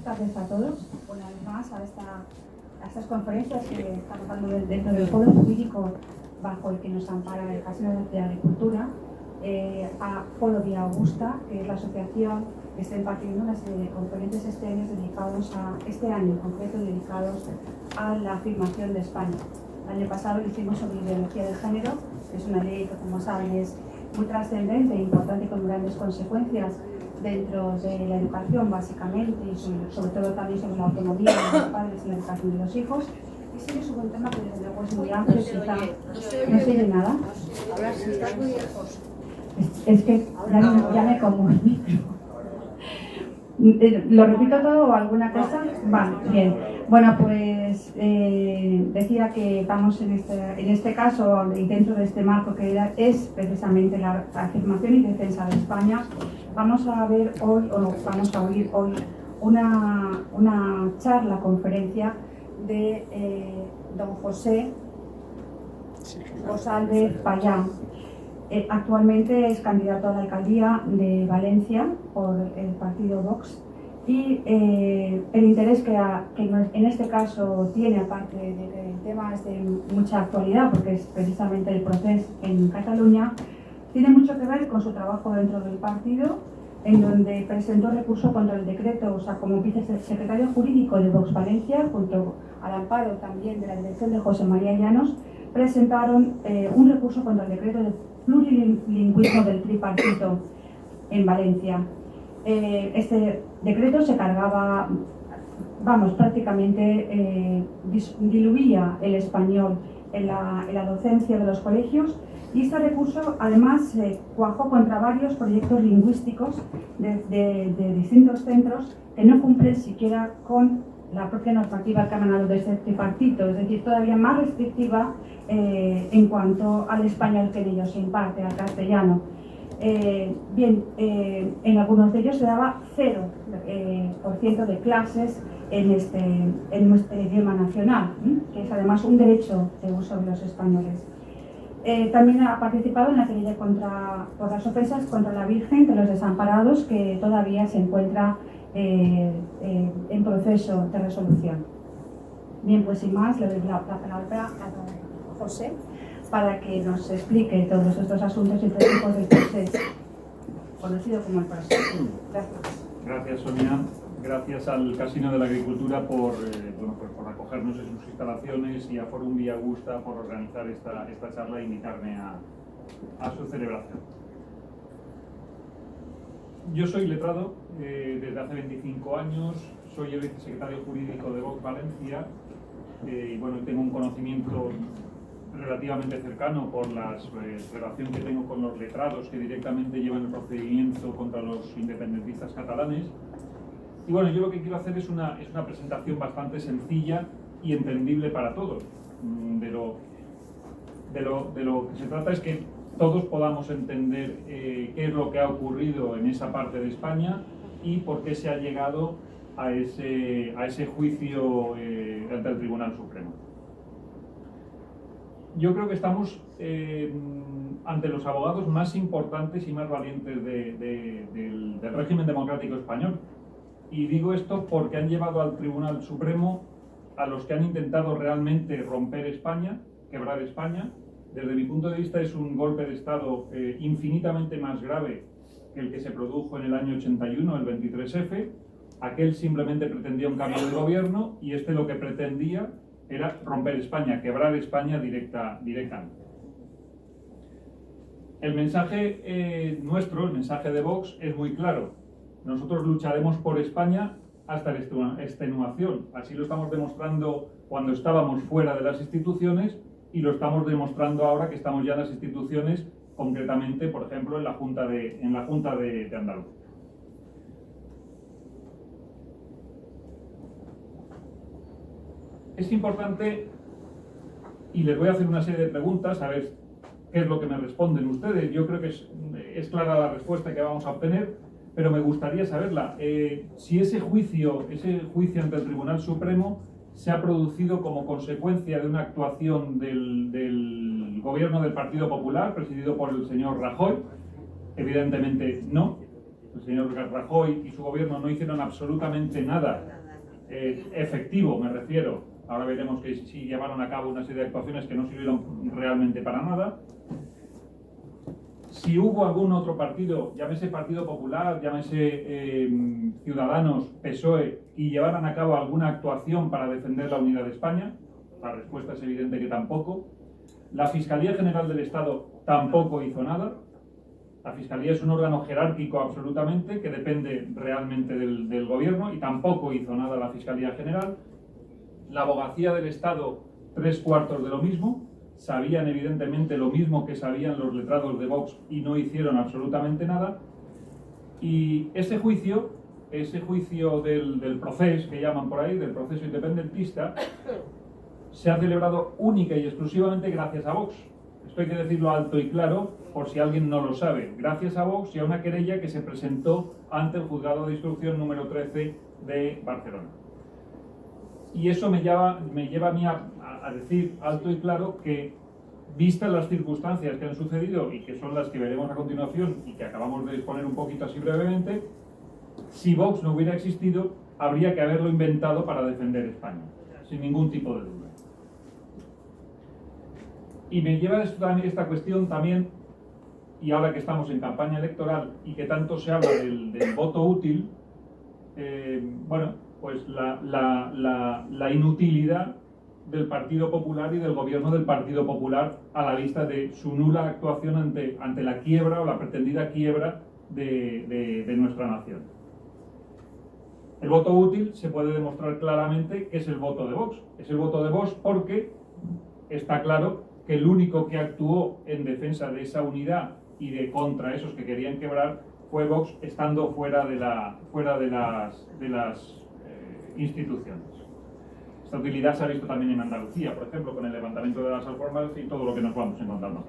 buenas tardes a todos, una vez más a estas conferencias que estamos dando dentro del Foro Jurídico bajo el que nos ampara el Casino de Agricultura, a Foro Vía Augusta, que es la asociación que está impartiendo una serie de conferencias este año dedicados este año en concreto dedicados a la afirmación de España. El año pasado lo hicimos sobre ideología de género, que es una ley que, como saben, es muy trascendente e importante con grandes consecuencias dentro de la educación, básicamente, y sobre todo también sobre la autonomía de los padres y la educación de los hijos. Y sí es un tema que desde luego es muy amplio. No se oye nada. Ahora sí, estás muy lejos. Es que ya me como el micro. ¿Lo repito todo o alguna cosa? Vale, bien. Bueno, pues decía que estamos en este caso y dentro de este marco que es precisamente la afirmación y defensa de España. Vamos a ver hoy, o vamos a oír hoy, una charla, conferencia de don José González Payán. Actualmente es candidato a la alcaldía de Valencia por el partido Vox y el interés que en este caso tiene, aparte de que el tema es de mucha actualidad porque es precisamente el proceso en Cataluña, tiene mucho que ver con su trabajo dentro del partido, en donde presentó recurso contra el decreto, o sea, como vicesecretario jurídico de Vox Valencia, junto al amparo también de la dirección de José María Llanos, presentaron un recurso contra el decreto de plurilingüismo del tripartito en Valencia. Este decreto se cargaba, prácticamente diluía el español en la docencia de los colegios, y este recurso además cuajó contra varios proyectos lingüísticos de distintos centros que no cumplen siquiera con la propia normativa que ha emanado de este tripartito, es decir, todavía más restrictiva en cuanto al español que en ellos se imparte, al castellano. En algunos de ellos se daba 0% de clases en nuestro idioma nacional, que es además un derecho de uso de los españoles. También ha participado en la querella por las ofensas contra la Virgen de los Desamparados, que todavía se encuentra en proceso de resolución. Bien, pues sin más, le doy la palabra a José para que nos explique todos estos asuntos y tipos del proceso, conocido como el proceso. Gracias. Gracias, Sonia. Gracias al Casino de la Agricultura por acogernos en sus instalaciones y a Forum Vía Augusta por organizar esta charla e invitarme a su celebración. Yo soy letrado desde hace 25 años, soy el vicesecretario jurídico de Vox Valencia y tengo un conocimiento relativamente cercano por la relación que tengo con los letrados que directamente llevan el procedimiento contra los independentistas catalanes. Y yo lo que quiero hacer es una presentación bastante sencilla y entendible para todos. De lo que se trata es que todos podamos entender qué es lo que ha ocurrido en esa parte de España y por qué se ha llegado a ese juicio ante el Tribunal Supremo. Yo creo que estamos ante los abogados más importantes y más valientes del régimen democrático español. Y digo esto porque han llevado al Tribunal Supremo a los que han intentado realmente romper España, quebrar España. Desde mi punto de vista es un golpe de Estado infinitamente más grave que el que se produjo en el año 81, el 23F. Aquel simplemente pretendía un cambio de gobierno y este lo que pretendía era romper España, quebrar España directamente. El mensaje nuestro, el mensaje de Vox, es muy claro. Nosotros lucharemos por España hasta la extenuación. Así lo estamos demostrando cuando estábamos fuera de las instituciones y lo estamos demostrando ahora que estamos ya en las instituciones, concretamente, por ejemplo, en la Junta de Andalucía. Es importante, y les voy a hacer una serie de preguntas, a ver qué es lo que me responden ustedes. Yo creo que es clara la respuesta que vamos a obtener, pero me gustaría saberla. Si ese juicio ante el Tribunal Supremo se ha producido como consecuencia de una actuación del gobierno del Partido Popular, presidido por el señor Rajoy. Evidentemente no. el señor Rajoy y su gobierno no hicieron absolutamente nada efectivo, me refiero. Ahora veremos que sí llevaron a cabo una serie de actuaciones que no sirvieron realmente para nada. Si hubo algún otro partido, llámese Partido Popular, llámese Ciudadanos, PSOE, y llevaran a cabo alguna actuación para defender la unidad de España, la respuesta es evidente que tampoco. La Fiscalía General del Estado tampoco hizo nada. La Fiscalía es un órgano jerárquico absolutamente que depende realmente del gobierno y tampoco hizo nada la Fiscalía General. La Abogacía del Estado, 3/4 de lo mismo. Sabían evidentemente lo mismo que sabían los letrados de Vox y no hicieron absolutamente nada. Y ese juicio del proceso, que llaman por ahí, del proceso independentista, se ha celebrado única y exclusivamente gracias a Vox. Esto hay que decirlo alto y claro, por si alguien no lo sabe. Gracias a Vox y a una querella que se presentó ante el Juzgado de Instrucción número 13 de Barcelona. Y eso me lleva a mí a decir alto y claro que, vistas las circunstancias que han sucedido y que son las que veremos a continuación y que acabamos de exponer un poquito así brevemente, si Vox no hubiera existido, habría que haberlo inventado para defender España, sin ningún tipo de duda. Y me lleva esta cuestión también, y ahora que estamos en campaña electoral y que tanto se habla del voto útil, bueno, pues la inutilidad del Partido Popular y del gobierno del Partido Popular a la vista de su nula actuación ante la quiebra o la pretendida quiebra de nuestra nación. El voto útil se puede demostrar claramente que es el voto de Vox. Es el voto de Vox porque está claro que el único que actuó en defensa de esa unidad y de contra esos que querían quebrar fue Vox, estando fuera de las instituciones. Esta utilidad se ha visto también en Andalucía, por ejemplo, con el levantamiento de las alforjas y todo lo que nos vamos encontrando.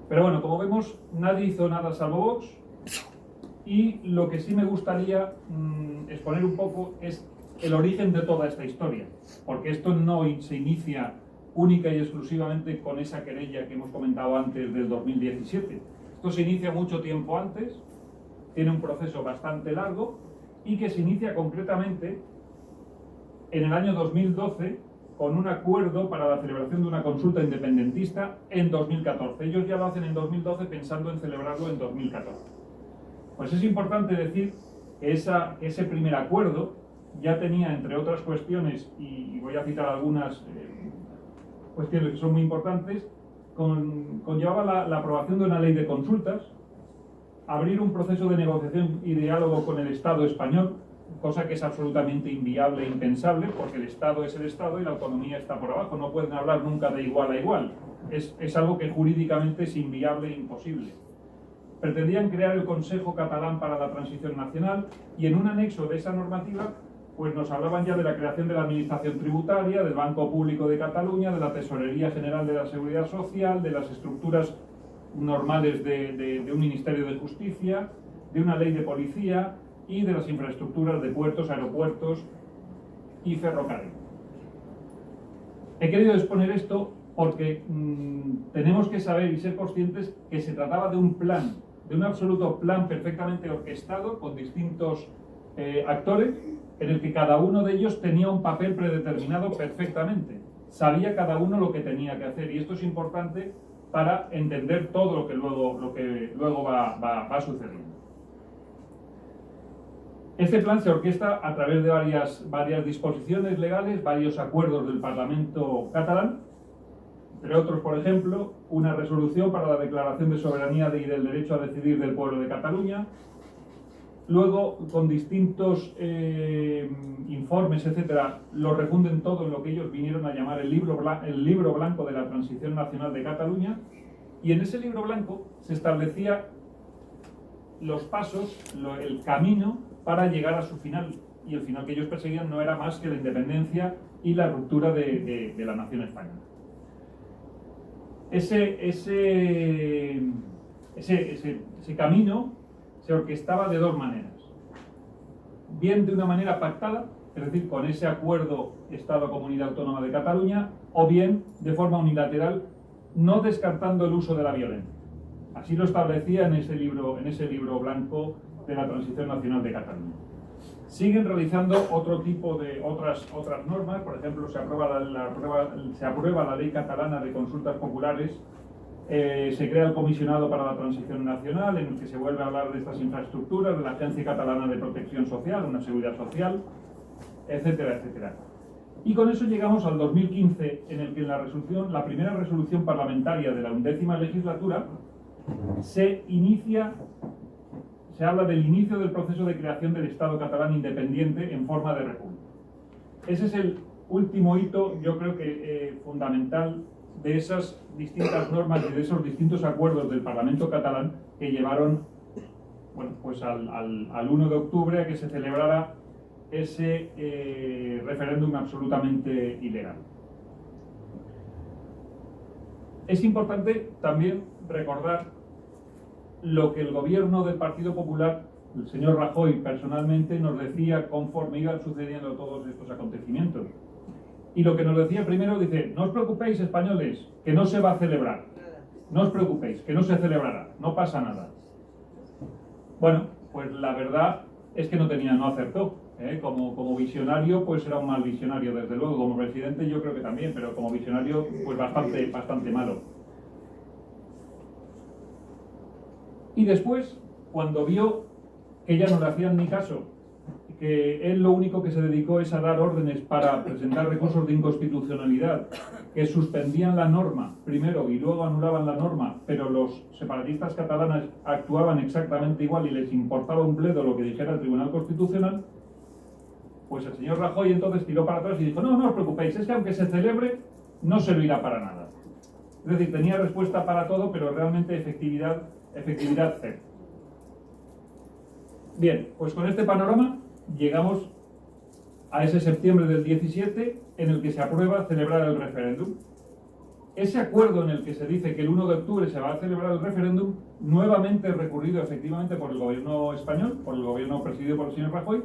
Pero bueno, como vemos, nadie hizo nada salvo Vox, y lo que sí me gustaría exponer un poco es el origen de toda esta historia, porque esto no se inicia única y exclusivamente con esa querella que hemos comentado antes del 2017. Esto se inicia mucho tiempo antes, tiene un proceso bastante largo y que se inicia concretamente en el año 2012 con un acuerdo para la celebración de una consulta independentista en 2014. Ellos ya lo hacen en 2012 pensando en celebrarlo en 2014. Pues es importante decir que ese primer acuerdo ya tenía, entre otras cuestiones, y voy a citar algunas cuestiones que son muy importantes, conllevaba la aprobación de una ley de consultas, abrir un proceso de negociación y diálogo con el Estado español, cosa que es absolutamente inviable e impensable, porque el Estado es el Estado y la autonomía está por abajo, no pueden hablar nunca de igual a igual, es algo que jurídicamente es inviable e imposible. Pretendían crear el Consejo Catalán para la Transición Nacional y en un anexo de esa normativa pues nos hablaban ya de la creación de la Administración Tributaria, del Banco Público de Cataluña, de la Tesorería General de la Seguridad Social, de las estructuras normales de un Ministerio de Justicia, de una ley de policía y de las infraestructuras de puertos, aeropuertos y ferrocarril. He querido exponer esto porque tenemos que saber y ser conscientes que se trataba de un plan, de un absoluto plan perfectamente orquestado con distintos actores, en el que cada uno de ellos tenía un papel predeterminado perfectamente. Sabía cada uno lo que tenía que hacer, y esto es importante para entender todo lo que luego va sucediendo. Este plan se orquesta a través de varias disposiciones legales, varios acuerdos del Parlamento catalán, entre otros, por ejemplo, una resolución para la declaración de soberanía y del derecho a decidir del pueblo de Cataluña. Luego, con distintos informes, etcétera, lo refunden todo en lo que ellos vinieron a llamar el libro blanco de la Transición Nacional de Cataluña, y en ese libro blanco se establecía los pasos, el camino para llegar a su final, y el final que ellos perseguían no era más que la independencia y la ruptura de la nación española. Ese camino se orquestaba de dos maneras. Bien de una manera pactada, es decir, con ese acuerdo Estado-Comunidad Autónoma de Cataluña, o bien de forma unilateral, no descartando el uso de la violencia. Así lo establecía en ese libro blanco de la transición nacional de Cataluña. Siguen realizando otro tipo de otras normas, por ejemplo, se aprueba la ley catalana de consultas populares, se crea el comisionado para la transición nacional, en el que se vuelve a hablar de estas infraestructuras, de la Agencia Catalana de Protección Social, una seguridad social, etcétera, etcétera. Y con eso llegamos al 2015, en el que en la primera resolución parlamentaria de la 11ª legislatura se habla del inicio del proceso de creación del Estado catalán independiente en forma de república. Ese es el último hito, yo creo que fundamental, de esas distintas normas y de esos distintos acuerdos del Parlamento catalán que llevaron, bueno, pues al 1 de octubre a que se celebrara ese referéndum absolutamente ilegal. Es importante también recordar lo que el gobierno del Partido Popular, el señor Rajoy personalmente, nos decía conforme iban sucediendo todos estos acontecimientos. Y lo que nos decía primero, dice: no os preocupéis, españoles, que no se va a celebrar. No os preocupéis, que no se celebrará, no pasa nada. Bueno, pues la verdad es que no acertó. Como visionario, pues era un mal visionario, desde luego. Como presidente yo creo que también, pero como visionario, pues bastante malo. Y después, cuando vio que ya no le hacían ni caso, que él lo único que se dedicó es a dar órdenes para presentar recursos de inconstitucionalidad, que suspendían la norma primero y luego anulaban la norma, pero los separatistas catalanes actuaban exactamente igual y les importaba un bledo lo que dijera el Tribunal Constitucional, pues el señor Rajoy entonces tiró para atrás y dijo: no os preocupéis, es que aunque se celebre, no servirá para nada. Es decir, tenía respuesta para todo, pero realmente efectividad cero. Bien, pues con este panorama llegamos a ese septiembre del 17 en el que se aprueba celebrar el referéndum. Ese acuerdo en el que se dice que el 1 de octubre se va a celebrar el referéndum, nuevamente recurrido efectivamente por el gobierno español, por el gobierno presidido por el señor Rajoy,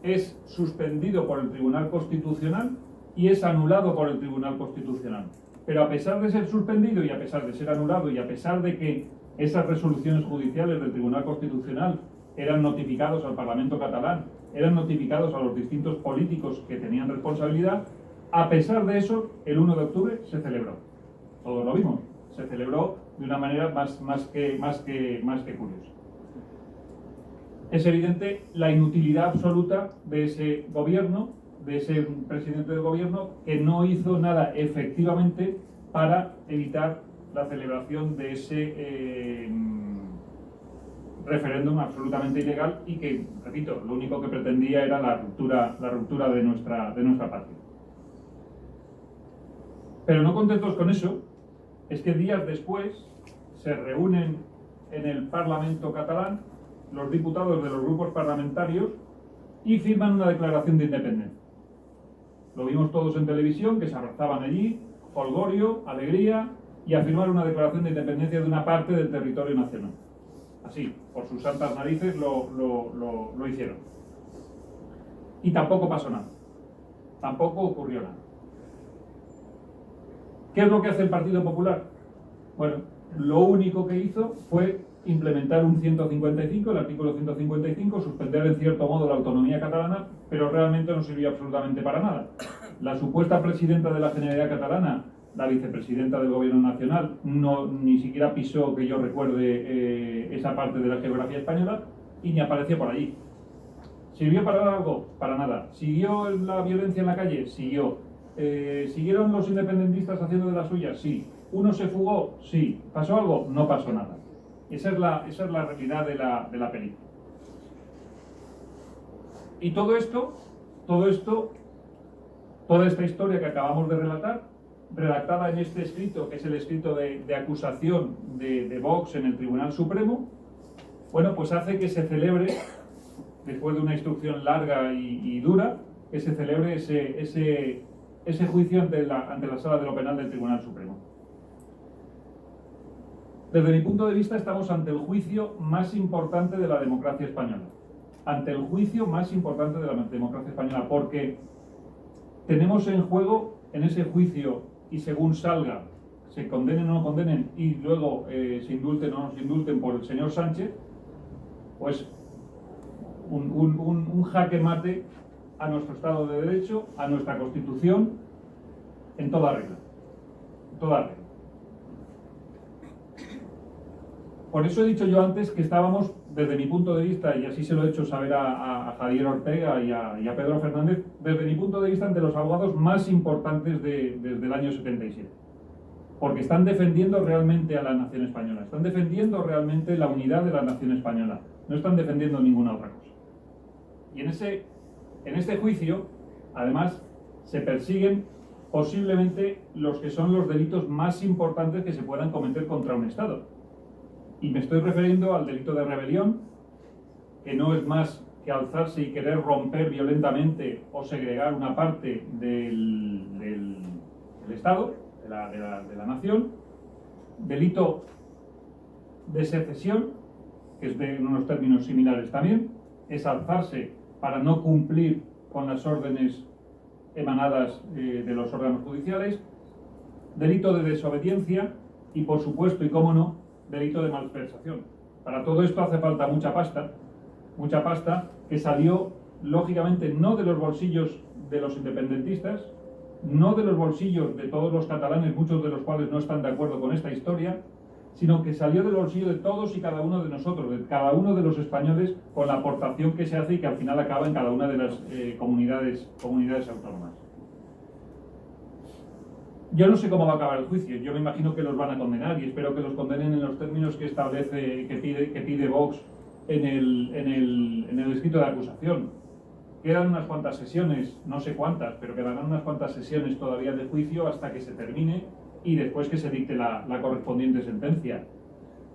es suspendido por el Tribunal Constitucional y es anulado por el Tribunal Constitucional. Pero a pesar de ser suspendido y a pesar de ser anulado y a pesar de que esas resoluciones judiciales del Tribunal Constitucional eran notificados al Parlamento catalán, eran notificados a los distintos políticos que tenían responsabilidad, a pesar de eso, el 1 de octubre se celebró. Todos lo vimos, se celebró de una manera más que curiosa. Es evidente la inutilidad absoluta de ese gobierno, de ese presidente del gobierno, que no hizo nada efectivamente para evitar la celebración de ese referéndum absolutamente ilegal y que, repito, lo único que pretendía era la ruptura de nuestra patria. Pero no contentos con eso, es que días después se reúnen en el Parlamento catalán los diputados de los grupos parlamentarios y firman una declaración de independencia. Lo vimos todos en televisión, que se abrazaban allí, jolgorio, alegría, y a firmar una declaración de independencia de una parte del territorio nacional. Así, por sus santas narices lo hicieron. Y tampoco pasó nada. Tampoco ocurrió nada. ¿Qué es lo que hace el Partido Popular? Bueno, lo único que hizo fue implementar un 155, el artículo 155, suspender en cierto modo la autonomía catalana, pero realmente no sirvió absolutamente para nada. La supuesta presidenta de la Generalitat Catalana, la vicepresidenta del Gobierno Nacional, ni siquiera pisó, que yo recuerde, esa parte de la geografía española y ni apareció por allí. ¿Sirvió para algo? Para nada. ¿Siguió la violencia en la calle? Siguió. ¿Siguieron los independentistas haciendo de las suyas? Sí. ¿Uno se fugó? Sí. ¿Pasó algo? No pasó nada. Esa es la realidad de la película. Y todo esto, toda esta historia que acabamos de relatar, redactada en este escrito, que es el escrito de acusación de Vox en el Tribunal Supremo, bueno, pues hace que se celebre, después de una instrucción larga y dura, que se celebre ese juicio ante la Sala de lo Penal del Tribunal Supremo. Desde mi punto de vista, estamos ante el juicio más importante de la democracia española. Ante el juicio más importante de la democracia española, porque tenemos en juego, en ese juicio, y según salga, se condenen o no condenen, y luego se indulten o no se indulten por el señor Sánchez, pues un jaque mate a nuestro Estado de Derecho, a nuestra Constitución, en toda regla. En toda regla. Por eso he dicho yo antes que estábamos, desde mi punto de vista, y así se lo he hecho saber a Javier Ortega y a Pedro Fernández, desde mi punto de vista, entre los abogados más importantes desde el año 77. Porque están defendiendo realmente a la nación española, están defendiendo realmente la unidad de la nación española, no están defendiendo ninguna otra cosa. Y en este juicio, además, se persiguen posiblemente los que son los delitos más importantes que se puedan cometer contra un Estado. Y me estoy refiriendo al delito de rebelión, que no es más que alzarse y querer romper violentamente o segregar una parte del Estado, de la nación. Delito de secesión, que es de unos términos similares también, es alzarse para no cumplir con las órdenes emanadas de los órganos judiciales. Delito de desobediencia y, por supuesto, y cómo no, delito de malversación. Para todo esto hace falta mucha pasta que salió, lógicamente, no de los bolsillos de los independentistas, no de los bolsillos de todos los catalanes, muchos de los cuales no están de acuerdo con esta historia, sino que salió del bolsillo de todos y cada uno de nosotros, de cada uno de los españoles, con la aportación que se hace y que al final acaba en cada una de las comunidades autónomas. Yo no sé cómo va a acabar el juicio. Yo me imagino que los van a condenar y espero que los condenen en los términos que establece, que pide Vox en el escrito de acusación. Quedan unas cuantas sesiones, no sé cuántas, pero quedarán unas cuantas sesiones todavía de juicio hasta que se termine y después que se dicte la correspondiente sentencia.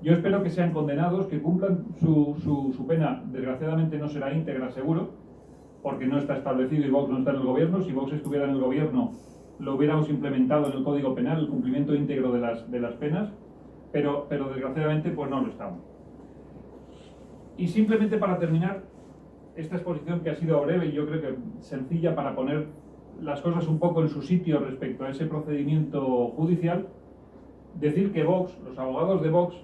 Yo espero que sean condenados, que cumplan su pena. Desgraciadamente no será íntegra, seguro, porque no está establecido y Vox no está en el gobierno. Si Vox estuviera en el gobierno, lo hubiéramos implementado en el Código Penal, el cumplimiento íntegro de las penas, pero desgraciadamente pues no lo estamos. Y simplemente para terminar esta exposición, que ha sido breve y yo creo que sencilla para poner las cosas un poco en su sitio respecto a ese procedimiento judicial, decir que Vox, los abogados de Vox,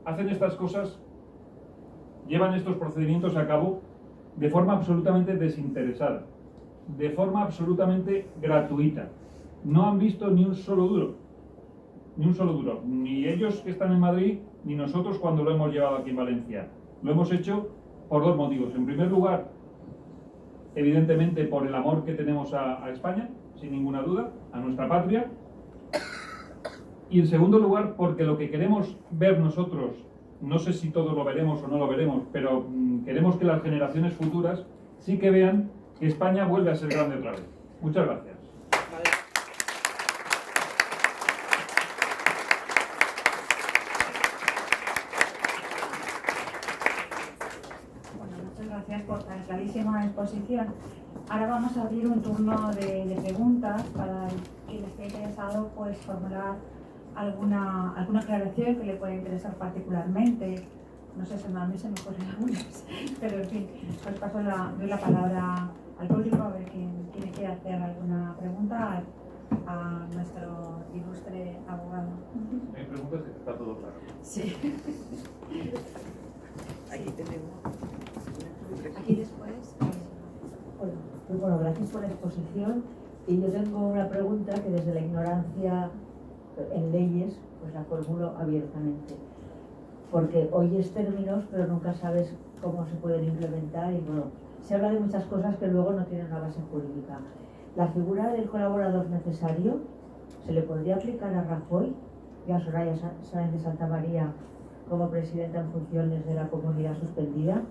hacen estas cosas, llevan estos procedimientos a cabo de forma absolutamente desinteresada, de forma absolutamente gratuita. No han visto ni un solo duro, ni ellos que están en Madrid, ni nosotros cuando lo hemos llevado aquí en Valencia. Lo hemos hecho por dos motivos. En primer lugar, evidentemente por el amor que tenemos a España, sin ninguna duda, a nuestra patria. Y en segundo lugar, porque lo que queremos ver nosotros, no sé si todos lo veremos o no lo veremos, pero queremos que las generaciones futuras sí que vean que España vuelve a ser grande otra vez. Muchas gracias. Gracias por tan clarísima exposición. Ahora vamos a abrir un turno de preguntas para quien esté interesado pues formular alguna aclaración que le pueda interesar particularmente. No sé si a mí se me ocurren algunas, pero en fin, pues doy la palabra al público a ver quién quiere hacer alguna pregunta a nuestro ilustre abogado. Hay preguntas que está todo claro. Sí. Aquí tenemos. Aquí después. Hola, pues bueno, gracias por la exposición. Y yo tengo una pregunta que desde la ignorancia en leyes pues la formulo abiertamente. Porque oyes términos pero nunca sabes cómo se pueden implementar y bueno, se habla de muchas cosas que luego no tienen una base jurídica. La figura del colaborador necesario se le podría aplicar a Rajoy y a Soraya Sáenz de Santa María como presidenta en funciones de la comunidad suspendida.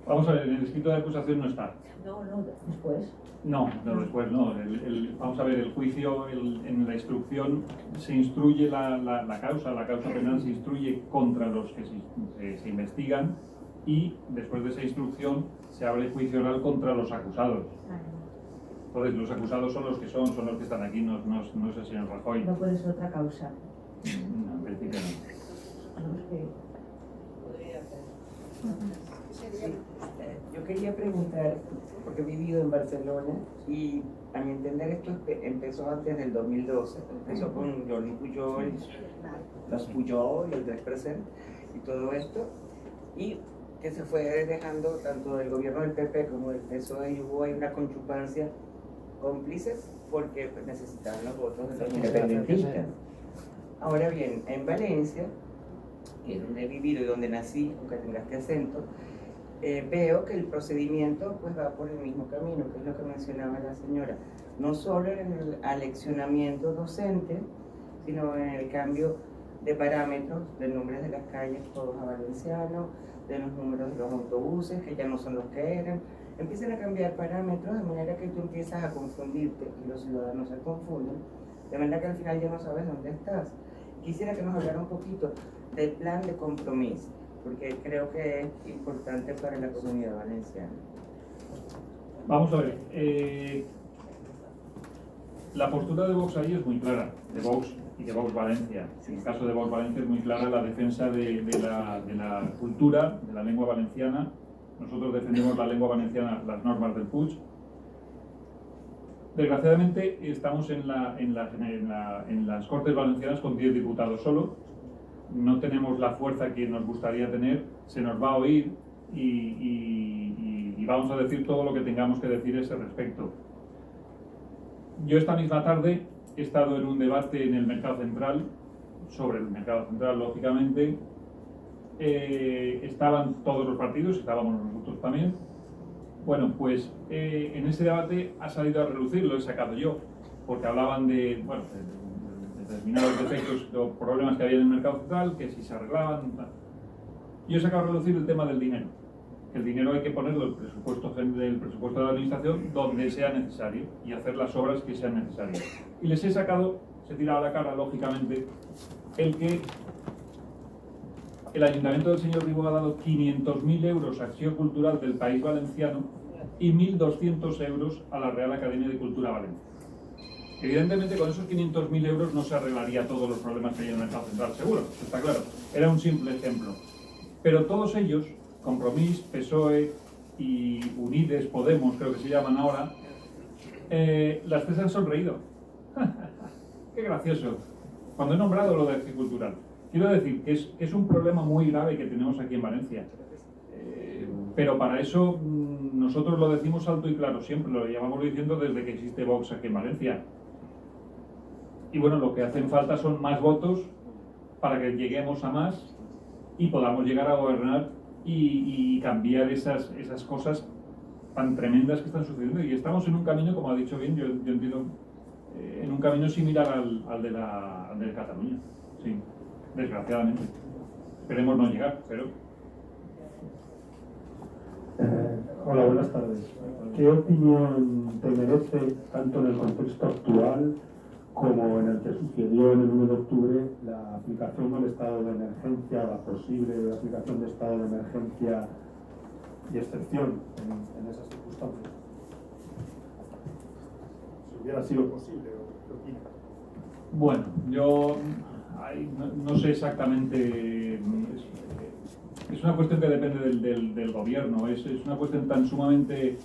Vamos a ver, en el escrito de acusación no está. No, después. No, después no. Vamos a ver, el juicio, en la instrucción se instruye la causa penal se instruye contra los que se investigan y después de esa instrucción se abre juicio oral contra los acusados. Entonces, los acusados son los que son los que están aquí, no es el señor Rajoy. No puede ser otra causa. No, en principio no. No, es que... Podría ser. Sí, yo quería preguntar, porque he vivido en Barcelona y a mi entender esto empezó antes del 2012, empezó con Jordi Pujol, los Pujol, el Despresent y todo esto, y que se fue dejando tanto del gobierno del PP como del PSOE, y hubo ahí una conchupancia cómplice porque pues, necesitaban los votos de los independentistas. Ahora bien, en Valencia, que es donde he vivido y donde nací, aunque tenga este acento, veo que el procedimiento pues va por el mismo camino, que es lo que mencionaba la señora, no solo en el aleccionamiento docente, sino en el cambio de parámetros, de nombres de las calles todos a valenciano, de los números de los autobuses, que ya no son los que eran. Empiezan a cambiar parámetros de manera que tú empiezas a confundirte y los ciudadanos se confunden, de manera que al final ya no sabes dónde estás. Quisiera que nos hablara un poquito del plan de compromiso, porque creo que es importante para la comunidad valenciana. Vamos a ver, la postura de Vox ahí es muy clara, de Vox y de Vox Valencia. En el caso de Vox Valencia es muy clara la defensa de la cultura, de la lengua valenciana. Nosotros defendemos la lengua valenciana, las normas del Puig. Desgraciadamente estamos en las Cortes Valencianas con 10 diputados solo. No tenemos la fuerza que nos gustaría tener, se nos va a oír y vamos a decir todo lo que tengamos que decir a ese respecto. Yo esta misma tarde he estado en un debate en el Mercado Central, sobre el Mercado Central, lógicamente. Estaban todos los partidos, estábamos nosotros también. Bueno, pues en ese debate ha salido a relucir, lo he sacado yo, porque hablaban de, bueno, de determinados defectos o problemas que había en el Mercado Central, que si se arreglaban. Yo he sacado a relucir el tema del dinero. El dinero hay que ponerlo del presupuesto de la administración donde sea necesario y hacer las obras que sean necesarias. Y les he sacado, se tira a la cara, lógicamente, el que el Ayuntamiento del señor Ribó ha dado 500.000 euros a Acción Cultural del País Valenciano y 1.200 euros a la Real Academia de Cultura Valencia. Evidentemente, con esos 500.000 euros no se arreglaría todos los problemas que hay en el Mercado Central, seguro, está claro. Era un simple ejemplo. Pero todos ellos, Compromís, PSOE y Unides, Podemos, creo que se llaman ahora, las tres han sonreído. ¡Qué gracioso! Cuando he nombrado lo de Acción Cultural. Quiero decir que es un problema muy grave que tenemos aquí en Valencia. Pero para eso nosotros lo decimos alto y claro, siempre lo llevamos diciendo desde que existe Vox aquí en Valencia. Y bueno, lo que hacen falta son más votos para que lleguemos a más y podamos llegar a gobernar y cambiar esas cosas tan tremendas que están sucediendo. Y estamos en un camino, como ha dicho bien, yo entiendo, en un camino similar al de Cataluña. Sí. Desgraciadamente. Esperemos no llegar, pero... Hola, buenas tardes. ¿Qué opinión te merece, tanto en el contexto actual como en el que sucedió en el 1 de octubre, la aplicación del estado de emergencia, la posible aplicación de estado de emergencia y excepción en esas circunstancias? Si hubiera sido posible, ¿qué opinas? Bueno, yo... no sé exactamente, es una cuestión que depende del gobierno, es una cuestión tan sumamente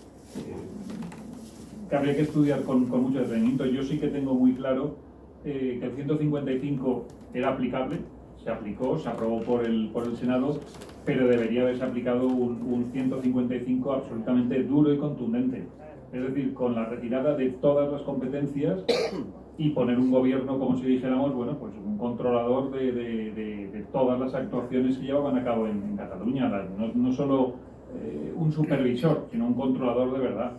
que habría que estudiar con mucho detenimiento. Yo sí que tengo muy claro que el 155 era aplicable, se aplicó, se aprobó por el Senado, pero debería haberse aplicado un 155 absolutamente duro y contundente, es decir, con la retirada de todas las competencias y poner un gobierno, como si dijéramos, bueno, pues un controlador de todas las actuaciones que llevaban a cabo en Cataluña, no solo un supervisor, sino un controlador de verdad,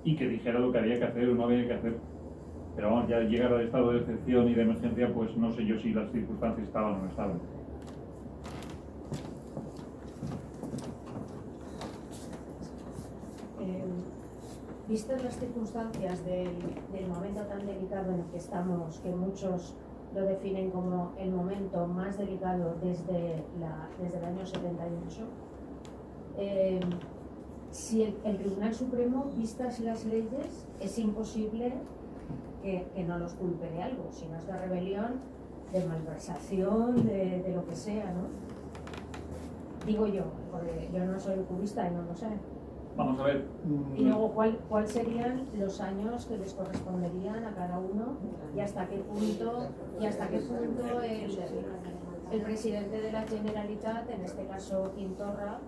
y que dijera lo que había que hacer o no había que hacer. Pero vamos, ya llegar al estado de excepción y de emergencia, pues no sé yo si las circunstancias estaban o no estaban. Vistas las circunstancias del momento tan delicado en el que estamos, que muchos lo definen como el momento más delicado desde el año 78, si el Tribunal Supremo, vistas las leyes, es imposible que no los culpe de algo, si no es de rebelión, de malversación, de lo que sea, ¿no? Digo yo, porque yo no soy jurista y no lo sé. Vamos a ver. Y luego, ¿cuál serían los años que les corresponderían a cada uno y hasta qué punto el presidente de la Generalitat, en este caso Quim Torra,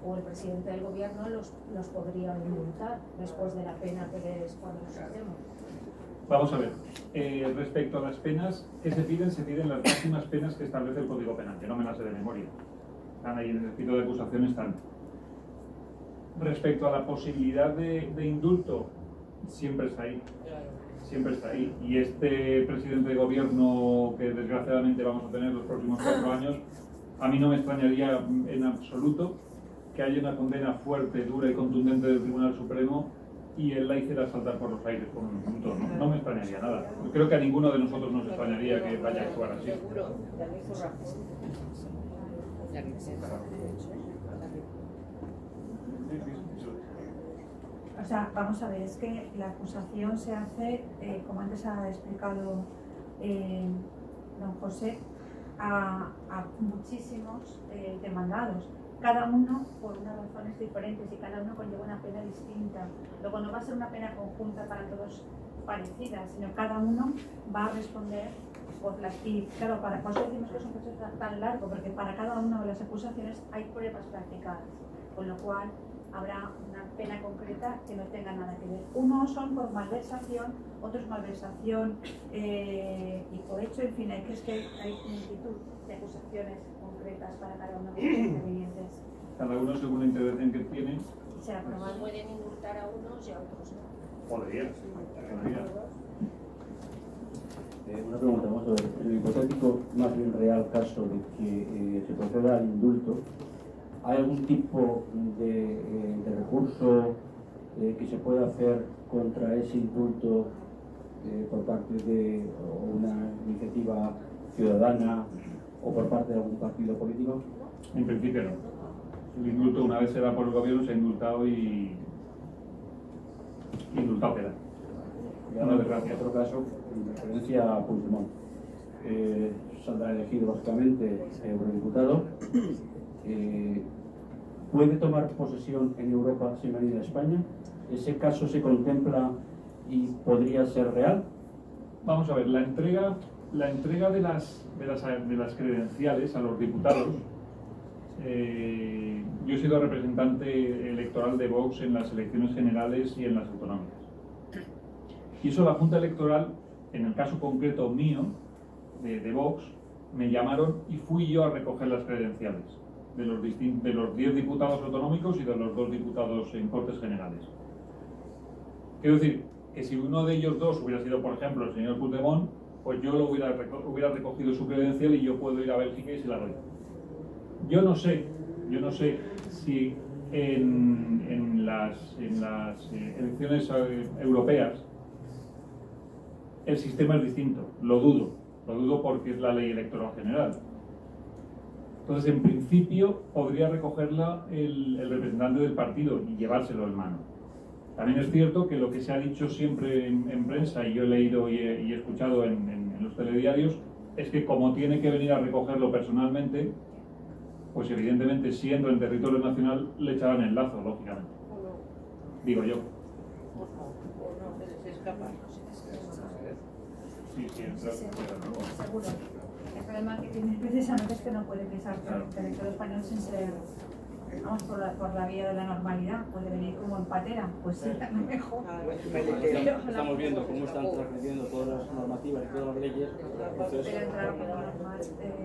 o el presidente del gobierno los podría indultar después de la pena que les pone el Supremo. Vamos a ver, respecto a las penas que se piden las máximas penas que establece el Código Penal, que no me las sé de memoria. Están ahí en el escrito de acusación, están. Respecto a la posibilidad de indulto, siempre está ahí. Siempre está ahí. Y este presidente de gobierno que desgraciadamente vamos a tener los próximos 4 años, a mí no me extrañaría en absoluto que haya una condena fuerte, dura y contundente del Tribunal Supremo y él la hiciera saltar por los aires con un indulto. No me extrañaría nada. Creo que a ninguno de nosotros nos extrañaría que vaya a actuar así. O sea, vamos a ver, es que la acusación se hace, como antes ha explicado don José, a muchísimos demandados, cada uno por unas razones diferentes y cada uno conlleva una pena distinta. Luego no va a ser una pena conjunta para todos parecida, sino cada uno va a responder por las... Y claro, por eso decimos que es un proceso tan largo, porque para cada una de las acusaciones hay pruebas practicadas, con lo cual habrá una pena concreta que no tenga nada que ver. Unos son por malversación, otros malversación y cohecho, en fin, es que hay multitud de acusaciones concretas para cada uno de los intervinientes. Cada uno según la intervención que tiene. Se aprobará. Pueden indultar a unos y a otros no. Podría. Una pregunta, vamos a ver. En el hipotético, más bien real caso de que se proceda al indulto, ¿hay algún tipo de recurso que se pueda hacer contra ese indulto por parte de una iniciativa ciudadana o por parte de algún partido político? En principio no. El indulto, una vez se da por el gobierno, se ha indultado y indultado queda. Y ahora, en otro caso, en referencia a Puigdemont, saldrá elegido básicamente eurodiputado. ¿Puede tomar posesión en Europa sin venir a España? ¿Ese caso se contempla y podría ser real? Vamos a ver, la entrega de las credenciales a los diputados. Yo he sido representante electoral de Vox en las elecciones generales y en las autonómicas. Y eso la Junta Electoral, en el caso concreto mío, de Vox, me llamaron y fui yo a recoger las credenciales de los 10 diputados autonómicos y de los 2 diputados en Cortes Generales. Quiero decir que si uno de ellos dos hubiera sido, por ejemplo, el señor Puigdemont, pues yo hubiera recogido su credencial y yo puedo ir a Bélgica y se la doy. Yo no sé si en las elecciones europeas el sistema es distinto. Lo dudo porque es la ley electoral general. Entonces, en principio, podría recogerla el representante del partido y llevárselo en mano. También es cierto que lo que se ha dicho siempre en prensa, y yo he leído y he escuchado en los telediarios, es que como tiene que venir a recogerlo personalmente, pues evidentemente, siendo en territorio nacional, le echarán el lazo, lógicamente. Digo yo. Se escapa. Sí, entra. Seguro. El problema que tiene precisamente es que no puede pisar el territorio español sin ser, vamos, por la vía de la normalidad. Puede venir como en patera, pues sí, a lo mejor. Estamos viendo cómo están transgrediendo todas las normativas y todas las leyes. Entonces, Pero entrar como normal.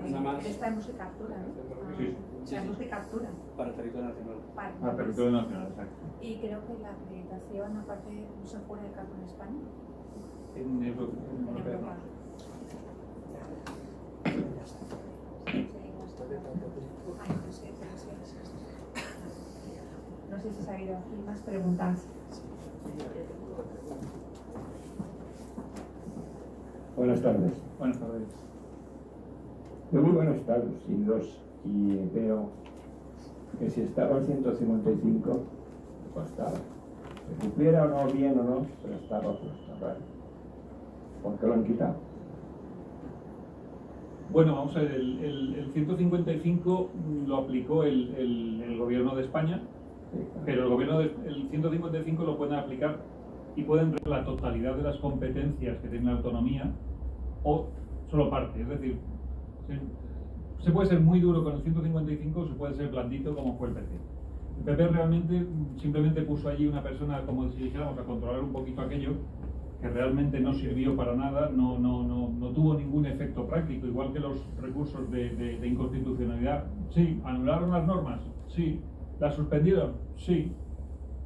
Nada más. Está en busca y captura, ¿no? Sí. Está en busca y captura. para el territorio nacional. A territorio nacional, exacto. Y creo que la acreditación, aparte, no se puede cargo en España. En Europa. No sé si se ha habido aquí más preguntas. Buenas tardes. Buenas tardes. De muy buen estado, sin dos. Y veo que si estaba el 155, pues estaba. Se cumpliera o no, bien o no, pero estaba puesto. Vale. ¿Por qué lo han quitado? Bueno, vamos a ver, el 155 lo aplicó el gobierno de España, Sí, claro. pero el 155 lo pueden aplicar y pueden ver la totalidad de las competencias que tiene la autonomía o solo parte. Es decir, se puede ser muy duro con el 155 o se puede ser blandito como fue el PP. El PP realmente simplemente puso allí una persona, como si dijéramos, a controlar un poquito aquello, que realmente no sirvió para nada, no tuvo ningún efecto práctico, igual que los recursos de inconstitucionalidad. Sí, anularon las normas, sí, las suspendieron, sí.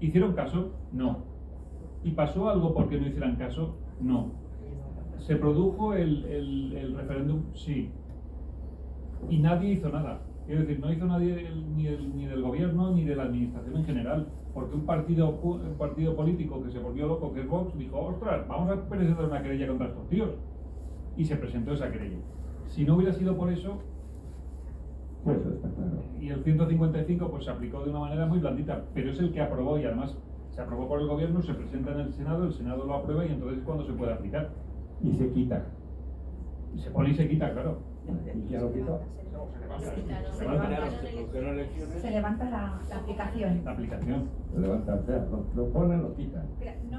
¿Hicieron caso? No. ¿Y pasó algo porque no hicieran caso? No. ¿Se produjo el referéndum? Sí. Y nadie hizo nada. Quiero decir, no hizo nadie ni del gobierno ni de la administración en general. Porque un partido político que se volvió loco, que es Vox, dijo, ostras, vamos a presentar una querella contra estos tíos. Y se presentó esa querella. Si no hubiera sido por eso, Pues eso está claro. y el 155 pues se aplicó de una manera muy blandita, pero es el que aprobó y además se aprobó por el gobierno, se presenta en el Senado lo aprueba y entonces es cuando se puede aplicar. Y se quita. Se pone y se quita, claro. ¿Y quién lo quitó? Se levanta la aplicación. La aplicación. Lo levantan, o sea, lo ponen, lo quitan.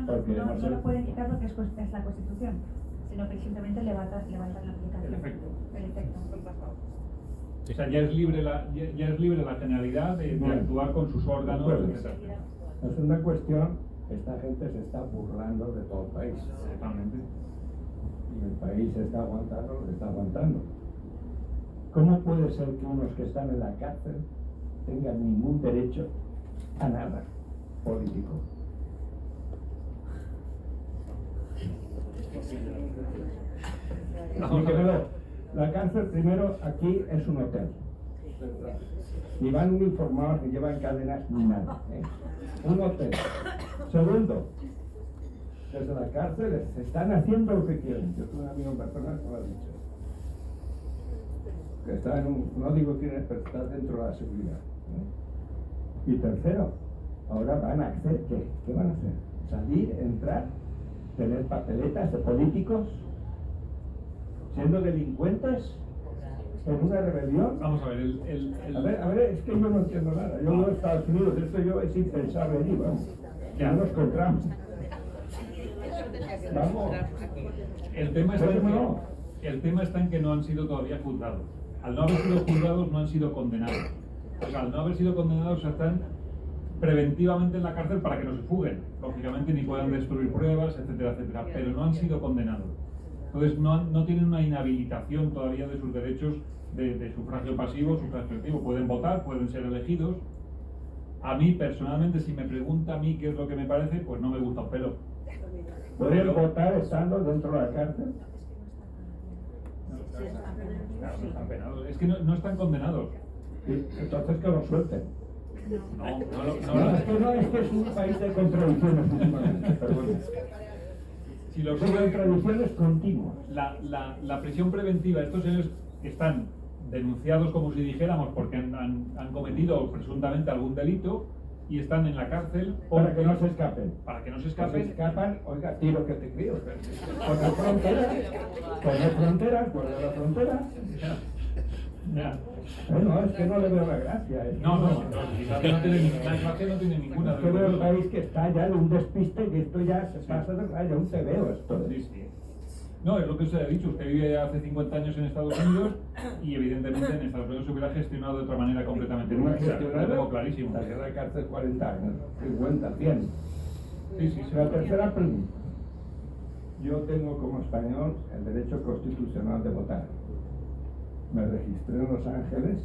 Porque no sé. No lo pueden quitar porque es la Constitución, sino que simplemente levantan la aplicación. El efecto. El efecto. O sea, ya es libre la Generalidad de actuar con sus órganos, Pues, etc. es una cuestión, esta gente se está burlando de todo el país. Totalmente. Y el país está aguantando lo que está aguantando. ¿Cómo puede ser que unos que están en la cárcel tengan ningún derecho a nada político? Dígamelo, la cárcel primero aquí es un hotel. Ni van uniformados, ni llevan cadenas, ni nada. Un hotel. Segundo, desde la cárcel se están haciendo lo que quieren. Yo tengo un amigo personal que me lo ha dicho. Que está en un, no digo quién es, pero está dentro de la seguridad. Y tercero, ahora van a hacer, ¿qué van a hacer? Salir, entrar, tener papeletas de políticos, siendo delincuentes en una rebelión. Vamos a ver, A ver, es que yo no entiendo nada. Yo vivo en Estados Unidos, esto yo es impensable allí, vamos. Ya nos encontramos. Vamos. el tema está en que no han sido todavía juzgados. Al no haber sido juzgados no han sido condenados. O sea, al no haber sido condenados están preventivamente en la cárcel para que no se fuguen, lógicamente, ni puedan destruir pruebas, etcétera, etcétera, pero no han sido condenados. Entonces no tienen una inhabilitación todavía de sus derechos de sufragio pasivo, sufragio activo. Pueden votar, pueden ser elegidos. A mí, personalmente, si me pregunta a mí qué es lo que me parece, pues no me gusta un pelo. ¿Pueden votar estando dentro de la cárcel? Claro, no están penados. Es que no están condenados. Sí, entonces que lo suelten. No, Es que es un país de contradicciones últimamente, perdón. Si los Son contradicciones continuas. la prisión preventiva, estos señores están denunciados, como si dijéramos, porque han cometido presuntamente algún delito y están en la cárcel Para que no se escapen. para que no se Si escapen. escapan, oiga, tiro que te crío. Poner fronteras, guarda la frontera. Ya. Bueno, es que no le veo la gracia. Quizás no tiene, la gracia no tiene ninguna. Es que veo el país que está ya de un despiste, que esto ya se pasa de raya, un tebeo esto. Sí, sí. No, es lo que usted ha dicho. Usted vive hace 50 años en Estados Unidos y evidentemente en Estados Unidos se hubiera gestionado de otra manera completamente Una distinta. Lo tengo gestionada, clarísimo. la guerra de cárcel 40 años, 50, 100. Sí. La tercera pregunta. Yo tengo como español el derecho constitucional de votar. Me registré en Los Ángeles,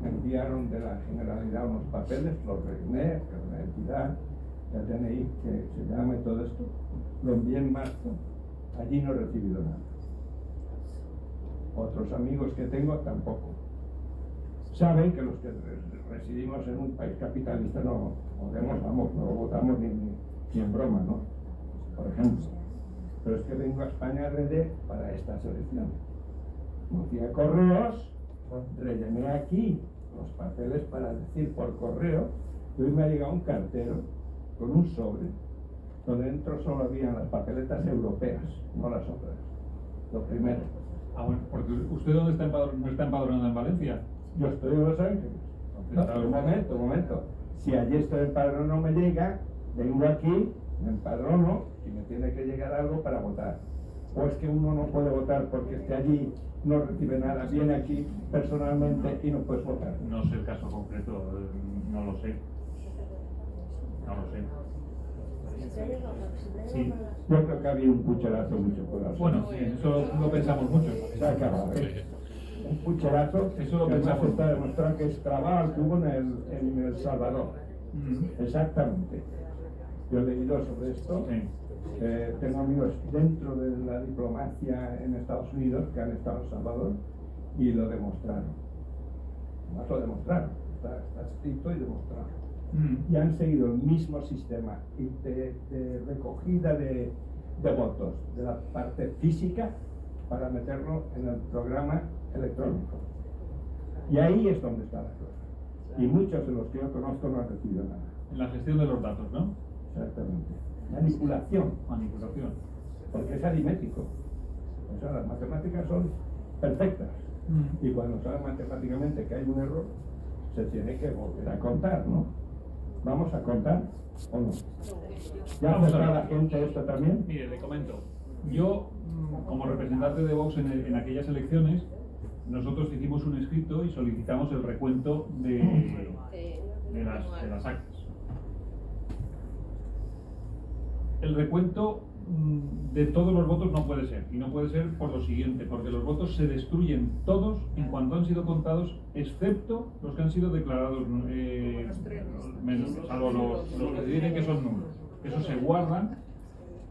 me enviaron de la Generalidad unos papeles, los rellené, la identidad, la DNI, que se llama y todo esto. Lo envié en marzo, allí no he recibido nada. Otros amigos que tengo tampoco. Saben que los que residimos en un país capitalista no votamos ni en broma, ¿no? Por ejemplo. Pero es que vengo a España para estas elecciones. Me fui a correos, rellené aquí los papeles para decir por correo, y hoy me ha llegado un cartero con un sobre, donde dentro solo habían las papeletas europeas, no las otras. Lo primero. Ah, bueno, porque usted ¿dónde está no está empadronado en Valencia? Yo estoy en Los Ángeles. Un momento. Si allí estoy empadronado no me llega, vengo aquí, me empadrono y me tiene que llegar algo para votar. O es que uno no puede votar porque esté allí, no recibe nada, viene aquí personalmente y no puedes votar. No sé el caso concreto, no lo sé. Sí. Yo creo que había un pucherazo mucho por la Bueno, eso lo pensamos mucho. se ha acabado, ¿eh? Un pucherazo, Eso lo que además pensamos. está demostrado que es trabajo que hubo en El Salvador. Exactamente. Yo he leído sobre esto. Sí. Tengo amigos dentro de la diplomacia en Estados Unidos que han estado en El Salvador y lo demostraron. Además lo demostraron. Está escrito y demostrado. Y han seguido el mismo sistema de recogida de votos, de la parte física, para meterlo en el programa electrónico. Y ahí es donde está la cosa. Y muchos de los que yo conozco no han recibido nada. En la gestión de los datos, ¿no? Exactamente. Manipulación, Manipulación. porque es aritmético. O sea, las matemáticas son perfectas. Y cuando saben matemáticamente que hay un error, se tiene que volver a contar, ¿no? ¿Vamos a contar o no? ¿Ya Vamos a acepta ver. la gente esto también? Mire, le comento. Yo, como representante de Vox en aquellas elecciones, nosotros hicimos un escrito y solicitamos el recuento de las actas. El recuento de todos los votos no puede ser, y no puede ser por lo siguiente, porque los votos se destruyen todos en cuanto han sido contados, excepto los que han sido declarados salvo los que se dicen que son nulos. Esos se guardan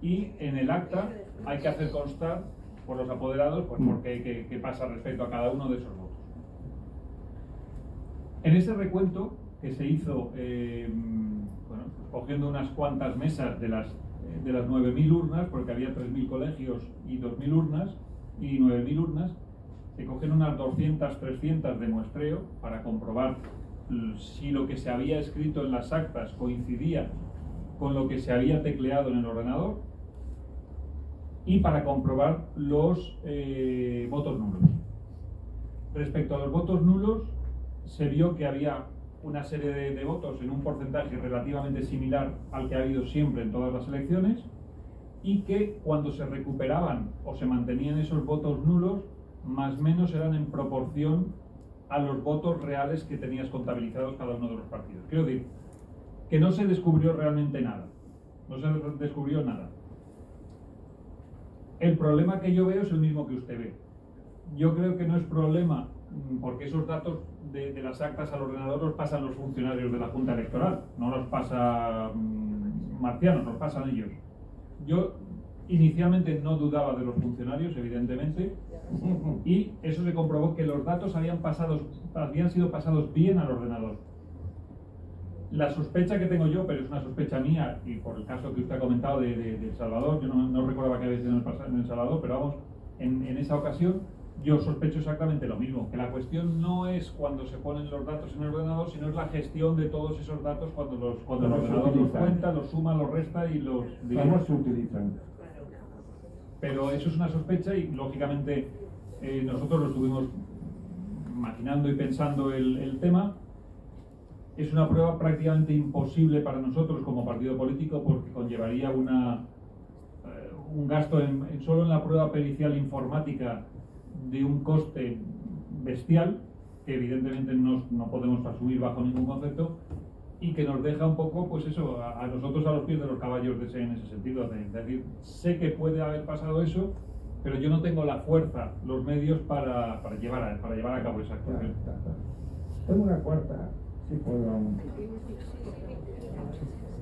y en el acta hay que hacer constar por los apoderados pues, qué pasa respecto a cada uno de esos votos. En ese recuento que se hizo bueno, pues, cogiendo unas cuantas mesas de las 9.000 urnas, porque había 3.000 colegios y 2.000 urnas, y 9.000 urnas, se cogen unas 200, 300 de muestreo para comprobar si lo que se había escrito en las actas coincidía con lo que se había tecleado en el ordenador, y para comprobar los votos nulos. Respecto a los votos nulos, se vio que había una serie de votos en un porcentaje relativamente similar al que ha habido siempre en todas las elecciones, y que cuando se recuperaban o se mantenían esos votos nulos, más o menos eran en proporción a los votos reales que tenías contabilizados cada uno de los partidos. Quiero decir, que no se descubrió realmente nada. No se descubrió nada. El problema que yo veo es el mismo que usted ve. Yo creo que no es problema, porque esos datos de las actas al ordenador los pasan los funcionarios de la Junta Electoral, no los pasa Marciano, los pasan ellos. Yo inicialmente no dudaba de los funcionarios, evidentemente, y eso se comprobó que los datos habían sido pasados bien al ordenador. La sospecha que tengo yo, pero es una sospecha mía, y por el caso que usted ha comentado de El Salvador, yo no recordaba que había sido en El Salvador, pero vamos, en esa ocasión yo sospecho exactamente lo mismo, que la cuestión no es cuando se ponen los datos en el ordenador, sino es la gestión de todos esos datos cuando el ordenador los cuenta, los suma, los resta y los divide. ¿Cómo se utilizan? Pero eso es una sospecha y lógicamente nosotros lo estuvimos maquinando y pensando el tema. Es una prueba prácticamente imposible para nosotros como partido político, porque conllevaría un gasto solo en la prueba pericial informática de un coste bestial, que evidentemente no podemos asumir bajo ningún concepto, y que nos deja un poco, pues eso, a nosotros a los pies de los caballos en ese sentido, de decir, sé que puede haber pasado eso, pero yo no tengo la fuerza, los medios para llevar a cabo esa actuación. Tengo una cuarta, si puedo.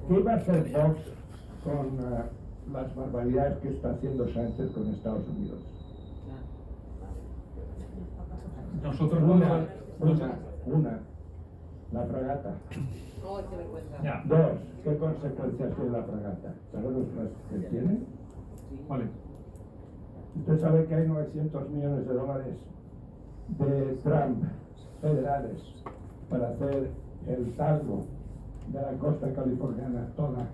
¿Qué va a hacer Vox con las barbaridades que está haciendo Sánchez con Estados Unidos? Nosotros Una, la fragata. Oh, qué vergüenza. Ya. Dos, ¿qué consecuencias tiene la fragata? ¿Sabemos las que tiene? Vale. Usted sabe que hay 900 millones de dólares de Trump federales para hacer el talgo de la costa californiana toda,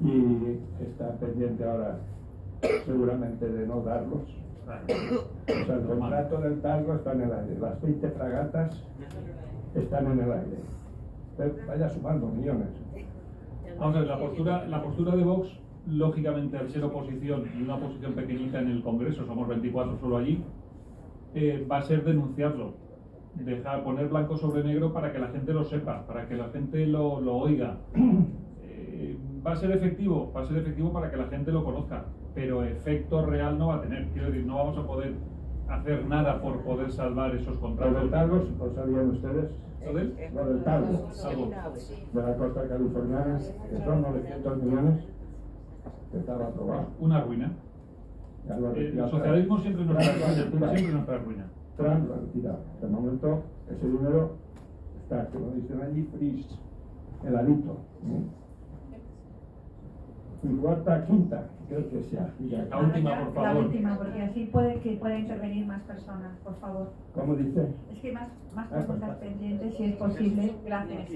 y está pendiente ahora seguramente de no darlos. O sea, el contrato del talgo está en el aire, las 20 fragatas están en el aire. Usted vaya sumando millones. Vamos a ver, la postura de Vox, lógicamente, al ser oposición y una oposición pequeñita en el Congreso, somos 24 solo allí, va a ser denunciarlo, poner blanco sobre negro para que la gente lo sepa, para que la gente lo oiga. va a ser efectivo para que la gente lo conozca, pero efecto real no va a tener. Quiero decir, no vamos a poder hacer nada por poder salvar esos Los contratos. retardos, ¿lo sabían ustedes? ¿Lo del? Los retardos Algo. de la costa californiana, que son 900 millones, que estaba aprobado. Una ruina. Ya lo ha El retirado. socialismo siempre nos Trump lo ha trae retirado. siempre nos trae ruina. Trump lo ha retirado. De momento, ese dinero está, como dicen allí, freeze, heladito. Y cuarta, quinta, creo que sea. La última, por La favor. última, porque así puede intervenir más personas, por favor. ¿Cómo dice? Es que hay más preguntas pendientes, si es posible. Gracias.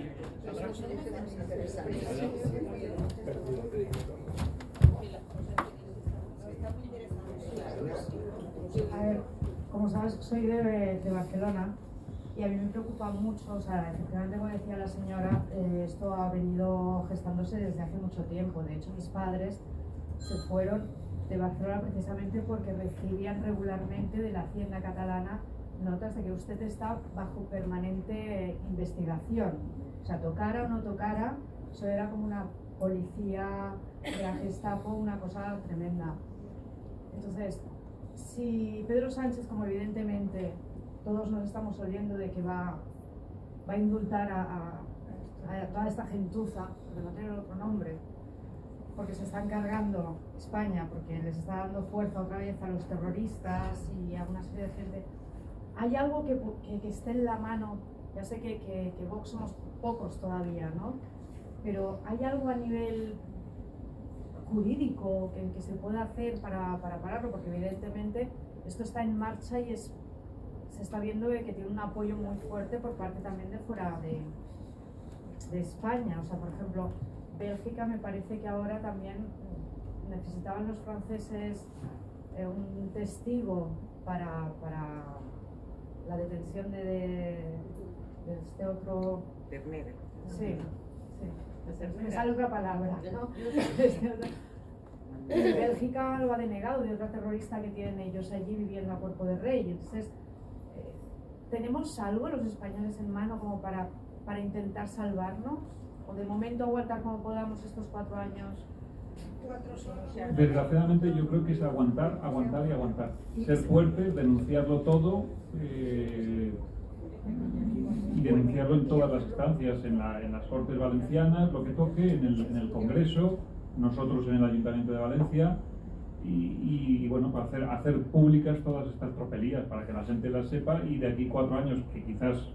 A ver, como sabes, soy de Barcelona y a mí me preocupa mucho, o sea, efectivamente, como decía la señora, esto ha venido gestándose desde hace mucho tiempo. De hecho, mis padres se fueron de Barcelona precisamente porque recibían regularmente de la Hacienda catalana notas de que usted está bajo permanente investigación. O sea, tocara o no tocara, eso era como una policía de la Gestapo, una cosa tremenda. Entonces, si Pedro Sánchez, como evidentemente todos nos estamos oyendo de que va a indultar a toda esta gentuza, porque no tiene otro nombre, porque se están cargando España, porque les está dando fuerza otra vez a los terroristas y a una serie de gente, ¿hay algo que esté en la mano? Ya sé que Vox somos pocos todavía, ¿no? Pero ¿hay algo a nivel jurídico que se pueda hacer para pararlo? Porque evidentemente esto está en marcha y se está viendo que tiene un apoyo muy fuerte por parte también de fuera de España. O sea, por ejemplo, Bélgica me parece que ahora también necesitaban los franceses un testigo para la detención de este otro... Ternera. Sí, me sale otra palabra. Bélgica lo ha denegado de otra terrorista que tienen ellos allí viviendo a Cuerpo de Rey. Entonces, ¿tenemos algo los españoles en mano como para intentar salvarnos? ¿O de momento aguantar como podamos estos 4 años? Desgraciadamente yo creo que es aguantar y aguantar. Ser fuertes, denunciarlo todo y denunciarlo en todas las instancias, en las Cortes Valencianas, lo que toque, en el Congreso, nosotros en el Ayuntamiento de Valencia y bueno, para hacer públicas todas estas tropelías para que la gente las sepa y de aquí 4 años, que quizás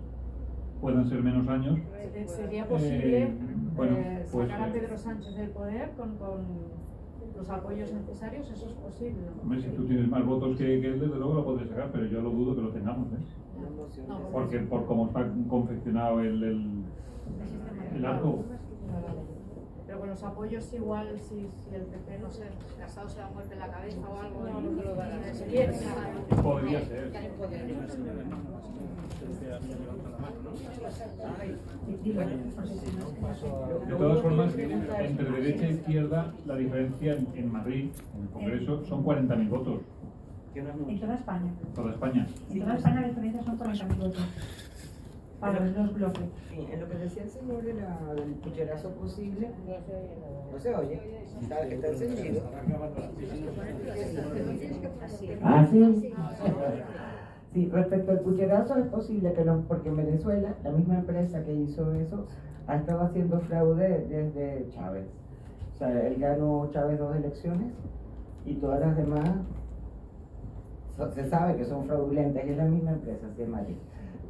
puedan ser menos años. ¿Sería posible pues, sacar a Pedro Sánchez del poder con los apoyos necesarios? ¿Eso es posible? Hombre, si tú tienes más votos que él, desde luego lo podrías sacar, pero yo lo dudo que lo tengamos, porque por cómo está confeccionado el arco. Pero con los apoyos igual, si el PP, no sé, Casado se da un golpe en la cabeza o algo, No se lo dará. Podría ser. De todas formas, entre derecha e izquierda, la diferencia en Madrid, en el Congreso, son 40.000 votos. En toda España. Toda España. En toda España la diferencia son 40.000 votos. Para los dos bloques. Sí, en lo que decía el señor del pucherazo posible, no se oye, está encendido. Ah, sí. Sí, respecto al pucherazo es posible que no, porque en Venezuela, la misma empresa que hizo eso, ha estado haciendo fraude desde Chávez. O sea, él ganó Chávez 2 elecciones y todas las demás se sabe que son fraudulentas, y es la misma empresa, así en Madrid.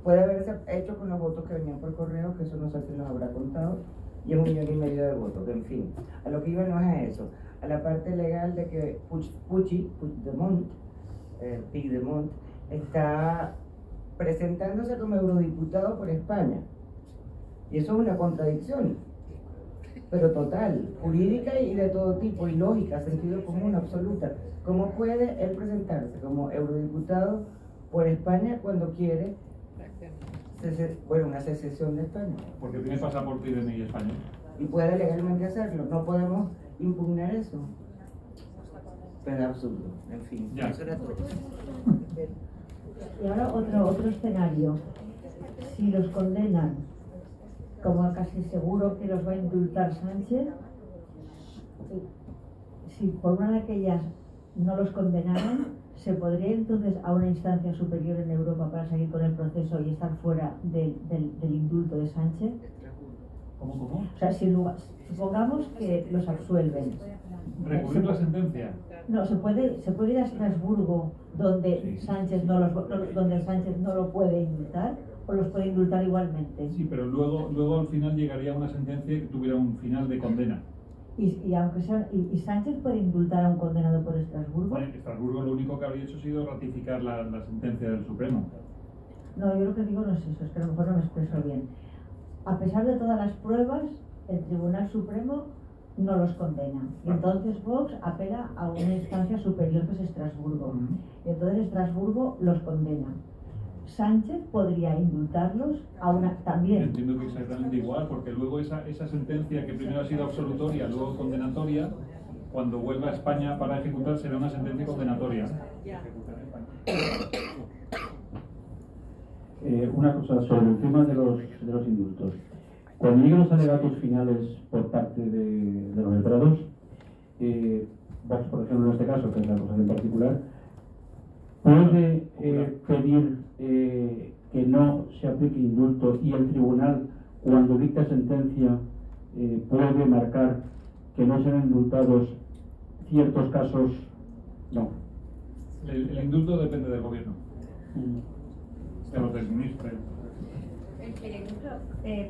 Puede haberse hecho con los votos que venían por correo, que eso no sé quién nos habrá contado, y es 1,5 millones de votos, en fin. A lo que iba no es a eso, a la parte legal de que Puigdemont está presentándose como eurodiputado por España. Y eso es una contradicción, pero total, jurídica y de todo tipo, y lógica, sentido común, absoluta. ¿Cómo puede él presentarse como eurodiputado por España cuando quiere una secesión de España? Porque tiene pasaporte y DNI español. Y puede legalmente hacerlo, no podemos impugnar eso. Pero es absurdo, en fin, Ya. eso era todo. Y ahora otro escenario. Si los condenan, como casi seguro que los va a indultar Sánchez, si por una de aquellas no los condenaran, ¿se podría entonces a una instancia superior en Europa para seguir con el proceso y estar fuera del indulto de Sánchez? ¿Cómo? O sea, supongamos que los absuelven. ¿Recurrir la sentencia? No, se puede ir a Estrasburgo donde Sí. Sánchez no lo puede indultar, o los puede indultar igualmente. Sí, pero luego al final llegaría una sentencia que tuviera un final de condena. Y aunque sea, y Sánchez puede indultar a un condenado por Estrasburgo. Bueno, Estrasburgo lo único que habría hecho ha sido ratificar la sentencia del Supremo. No, yo lo que digo no es eso, es que a lo mejor no me expreso bien. A pesar de todas las pruebas, el Tribunal Supremo no los condena. Y entonces Vox apela a una instancia superior que es Estrasburgo. Y entonces Estrasburgo los condena. Sánchez podría indultarlos a una también. Entiendo que exactamente igual, porque luego esa sentencia que primero ha sido absolutoria, luego condenatoria, cuando vuelva a España para ejecutar será una sentencia condenatoria. Una cosa sobre el tema de los indultos. Cuando lleguen los alegatos finales por parte de los letrados, Vox, por ejemplo, en este caso, que es la acusación particular, puede pedir que no se aplique indulto y el tribunal, cuando dicta sentencia, puede marcar que no serán indultados ciertos casos. No. El indulto depende del gobierno, de los del ministro. El indulto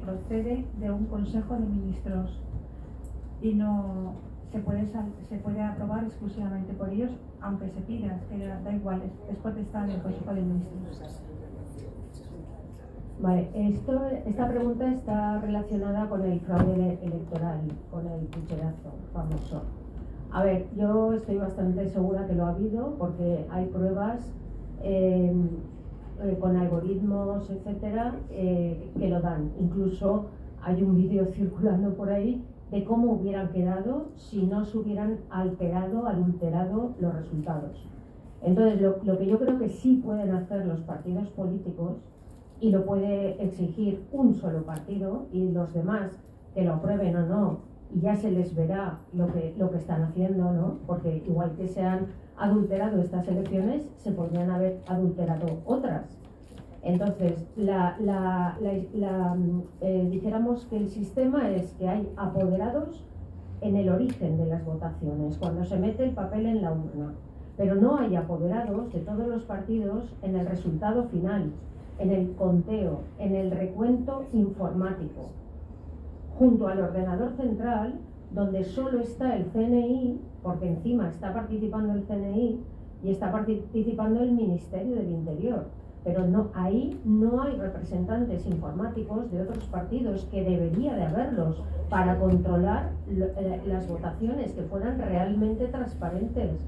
procede de un consejo de ministros y no se puede aprobar exclusivamente por ellos, aunque se pida, que da igual, es potestad del consejo de ministros. Vale, esta pregunta está relacionada con el fraude electoral, con el pucherazo famoso. A ver, yo estoy bastante segura que lo ha habido porque hay pruebas con algoritmos, etcétera, que lo dan. Incluso hay un vídeo circulando por ahí de cómo hubieran quedado si no se hubieran adulterado los resultados. Entonces, lo que yo creo que sí pueden hacer los partidos políticos, y lo puede exigir un solo partido, y los demás que lo aprueben o no, y ya se les verá lo que están haciendo, ¿no? Porque igual que se han adulterado estas elecciones, se podrían haber adulterado otras. Entonces, dijéramos que el sistema es que hay apoderados en el origen de las votaciones, cuando se mete el papel en la urna, pero no hay apoderados de todos los partidos en el resultado final, en el conteo, en el recuento informático, junto al ordenador central, donde solo está el CNI, porque encima está participando el CNI y está participando el Ministerio del Interior. Pero ahí no hay representantes informáticos de otros partidos, que debería de haberlos, para controlar las votaciones, que fueran realmente transparentes.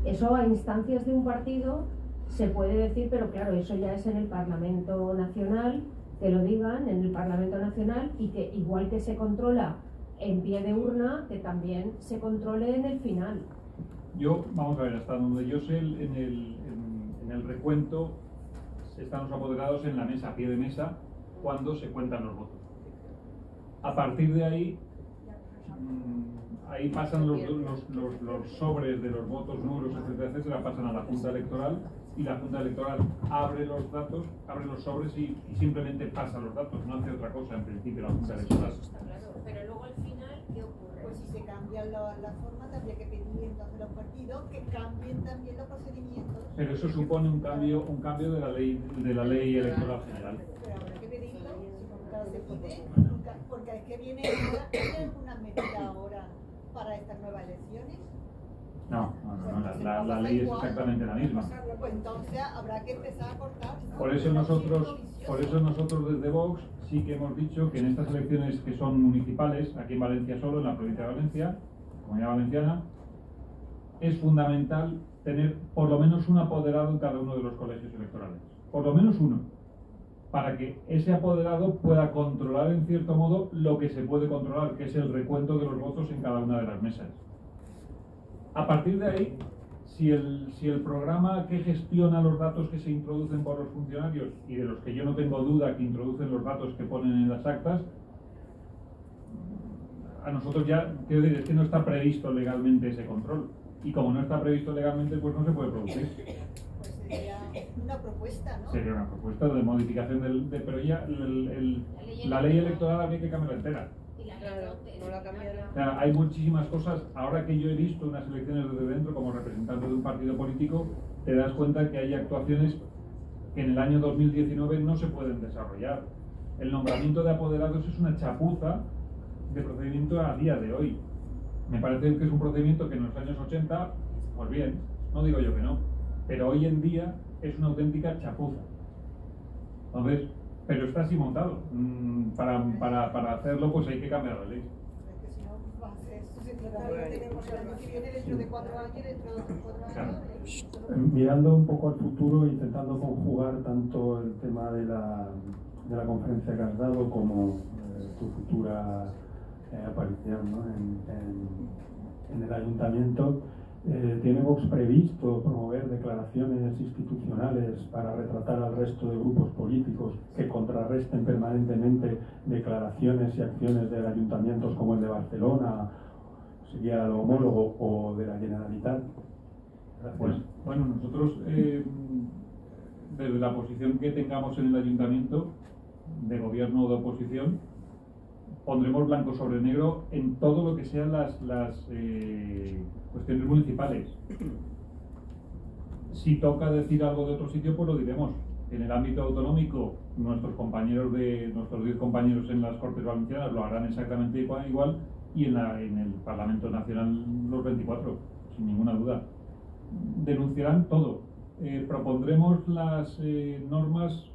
Eso a instancias de un partido se puede decir, pero claro, eso ya es en el Parlamento Nacional, que lo digan en el Parlamento Nacional, y que igual que se controla en pie de urna, que también se controle en el final. Vamos a ver, hasta donde yo sé, en el recuento están los apoderados en la mesa, a pie de mesa, cuando se cuentan los votos. A partir de ahí, ahí pasan los sobres de los votos nulos, etcétera, pasan a la Junta Electoral, y la Junta Electoral abre los datos, abre los sobres y simplemente pasa los datos, no hace otra cosa en principio la Junta Electoral. Pero luego al final, ¿qué ocurre? Pues si se cambia la forma, tendría que pedir entonces a los partidos que cambien también los procedimientos. Pero eso supone un cambio de la ley electoral general. Pero habrá que pedirlo, si se pide, porque es que viene ahora, ¿hay alguna medida ahora para estas nuevas elecciones? No, la ley es exactamente la misma. Pues entonces habrá que empezar a cortar. Por eso nosotros desde Vox sí que hemos dicho que en estas elecciones que son municipales, aquí en Valencia solo, en la provincia de Valencia, Comunidad Valenciana, es fundamental tener por lo menos un apoderado en cada uno de los colegios electorales. Por lo menos uno. Para que ese apoderado pueda controlar en cierto modo lo que se puede controlar, que es el recuento de los votos en cada una de las mesas. A partir de ahí, si el programa que gestiona los datos que se introducen por los funcionarios, y de los que yo no tengo duda que introducen los datos que ponen en las actas, a nosotros ya, quiero decir, es que no está previsto legalmente ese control. Y como no está previsto legalmente, pues no se puede producir. Pues sería una propuesta, ¿no? Sería una propuesta de modificación pero ya la ley electoral habría que cambiarla entera. No la cambiaron. O sea, hay muchísimas cosas. Ahora que yo he visto unas elecciones desde dentro como representante de un partido político, te das cuenta que hay actuaciones que en el año 2019 no se pueden desarrollar. El nombramiento de apoderados es una chapuza de procedimiento a día de hoy. Me parece que es un procedimiento que en los años 80, pues bien, no digo yo que no, pero hoy en día es una auténtica chapuza. Entonces, pero está así montado. Para hacerlo, pues hay que cambiar la ley. Es que si no, va a ser secretario, tenemos el año que viene, dentro de 4 años, dentro de otros 4 años. Mirando un poco al futuro, intentando conjugar tanto el tema de la conferencia que has dado como tu futura aparición, ¿no? en el ayuntamiento, ¿tiene Vox previsto promover declaraciones institucionales para retratar al resto de grupos políticos que contrarresten permanentemente declaraciones y acciones de ayuntamientos como el de Barcelona, sería el homólogo, o de la Generalitat? Pues, bueno, nosotros, desde la posición que tengamos en el ayuntamiento, de gobierno o de oposición, pondremos blanco sobre negro en todo lo que sean las cuestiones municipales. Si toca decir algo de otro sitio, pues lo diremos. En el ámbito autonómico, nuestros 10 compañeros en las Cortes Valencianas lo harán exactamente igual, y en el Parlamento Nacional los 24, sin ninguna duda. Denunciarán todo. Propondremos las normas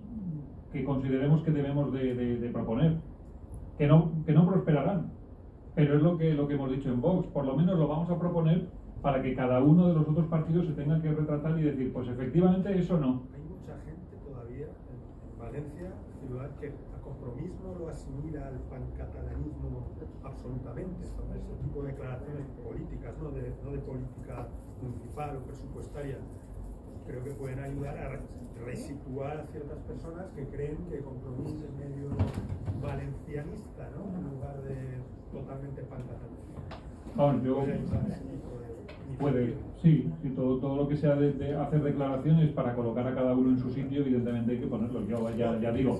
que consideremos que debemos de proponer, que no prosperarán, pero es lo que hemos dicho en Vox. Por lo menos lo vamos a proponer para que cada uno de los otros partidos se tenga que retratar y decir, pues efectivamente eso no. Hay mucha gente todavía en Valencia, ciudad, que a Compromís no lo asimila al pancatalanismo absolutamente. Son ese tipo de declaraciones políticas, no de política municipal o presupuestaria. Creo que pueden ayudar a resituar a ciertas personas que creen que Compromís es medio valencianista, ¿no? En lugar de totalmente pancatalista. Puede, sí, todo lo que sea de hacer declaraciones para colocar a cada uno en su sitio, evidentemente hay que ponerlo. Yo ya digo.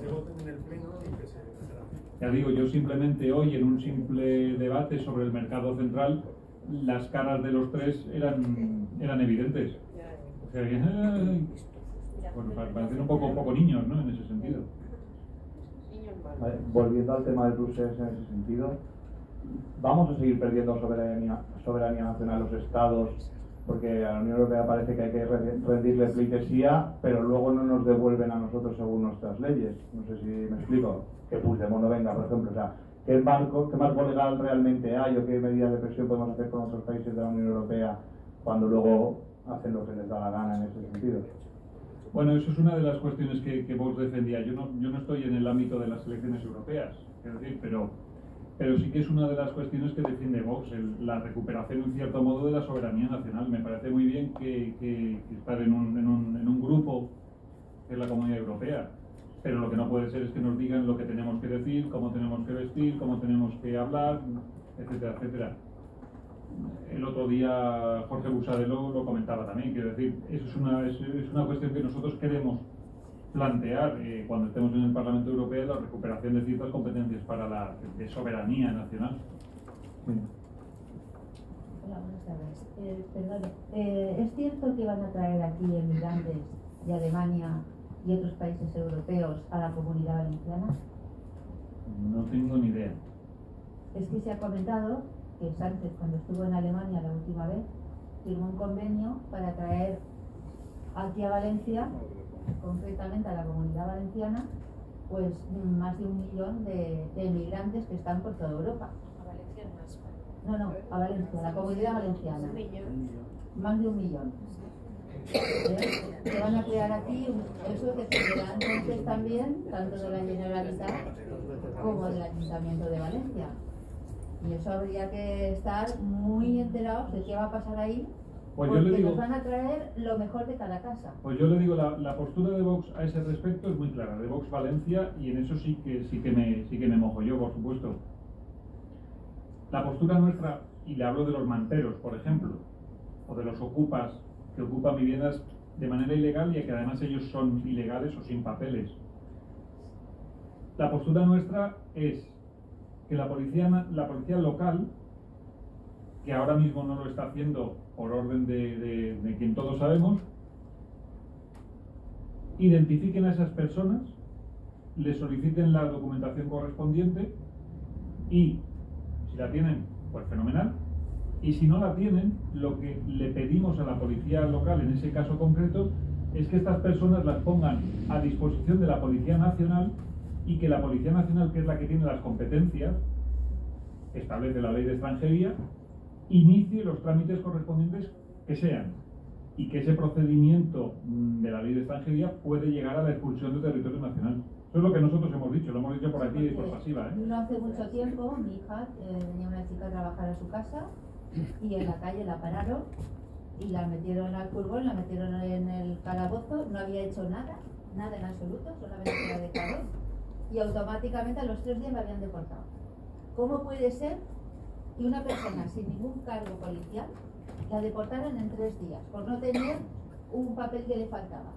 Ya digo, yo simplemente hoy en un simple debate sobre el mercado central, las caras de los tres eran evidentes. O sea, bueno, parecen un poco niños, ¿no? En ese sentido. Vale, volviendo al tema de Bruselas en ese sentido, ¿vamos a seguir perdiendo soberanía nacional los estados? Porque a la Unión Europea parece que hay que rendirle pleitesía, pero luego no nos devuelven a nosotros según nuestras leyes. No sé si me explico. Que Puigdemont no venga, por ejemplo. O sea, ¿qué marco legal realmente hay o qué medidas de presión podemos hacer con otros países de la Unión Europea cuando luego hacen lo que les da la gana en ese sentido? Bueno, eso es una de las cuestiones que Vox defendía. Yo no estoy en el ámbito de las elecciones europeas, quiero decir, pero sí que es una de las cuestiones que defiende Vox, la recuperación en cierto modo de la soberanía nacional. Me parece muy bien que estar en un grupo que es la Comunidad Europea, pero lo que no puede ser es que nos digan lo que tenemos que decir, cómo tenemos que vestir, cómo tenemos que hablar, etcétera, etcétera. El otro día Jorge Busadelo lo comentaba también, quiero decir, eso es una cuestión que nosotros queremos plantear cuando estemos en el Parlamento Europeo, la recuperación de ciertas competencias para de soberanía nacional. Hola, buenas tardes. Perdón, ¿es cierto que van a traer aquí emigrantes de Alemania y otros países europeos a la Comunidad Valenciana? No tengo ni idea. Es que se ha comentado que Sánchez, cuando estuvo en Alemania la última vez, firmó un convenio para traer aquí a Valencia, concretamente a la Comunidad Valenciana, pues más de 1 millón de inmigrantes que están por toda Europa. A Valencia no, a España. No, a Valencia, a la Comunidad Valenciana. Más de 1 millón. Se van a crear aquí, eso dependerá entonces también, tanto de la Generalitat como del Ayuntamiento de Valencia. Y eso habría que estar muy enterados de qué va a pasar ahí, pues porque yo le digo, nos van a traer lo mejor de cada casa. Pues yo le digo, la postura de Vox a ese respecto es muy clara, de Vox Valencia, y en eso sí que me mojo yo, por supuesto. La postura nuestra, y le hablo de los manteros, por ejemplo, o de los ocupas que ocupan viviendas de manera ilegal y que además ellos son ilegales o sin papeles. La postura nuestra es que la policía local, que ahora mismo no lo está haciendo por orden de quien todos sabemos, identifiquen a esas personas, les soliciten la documentación correspondiente y, si la tienen, pues fenomenal. Y si no la tienen, lo que le pedimos a la policía local en ese caso concreto es que estas personas las pongan a disposición de la Policía Nacional y que la Policía Nacional, que es la que tiene las competencias, establece la ley de extranjería, inicie los trámites correspondientes que sean, y que ese procedimiento de la ley de extranjería puede llegar a la expulsión del territorio nacional. Eso es lo que nosotros hemos dicho, lo hemos dicho por aquí y por pasiva, ¿eh? No hace mucho tiempo mi hija, venía una chica a trabajar a su casa y en la calle la pararon y la metieron al furgón, la metieron en el calabozo, no había hecho nada en absoluto, solamente la dejaron y automáticamente a los 3 días la habían deportado. ¿Cómo puede ser que una persona sin ningún cargo policial la deportaran en 3 días por no tener un papel que le faltaba?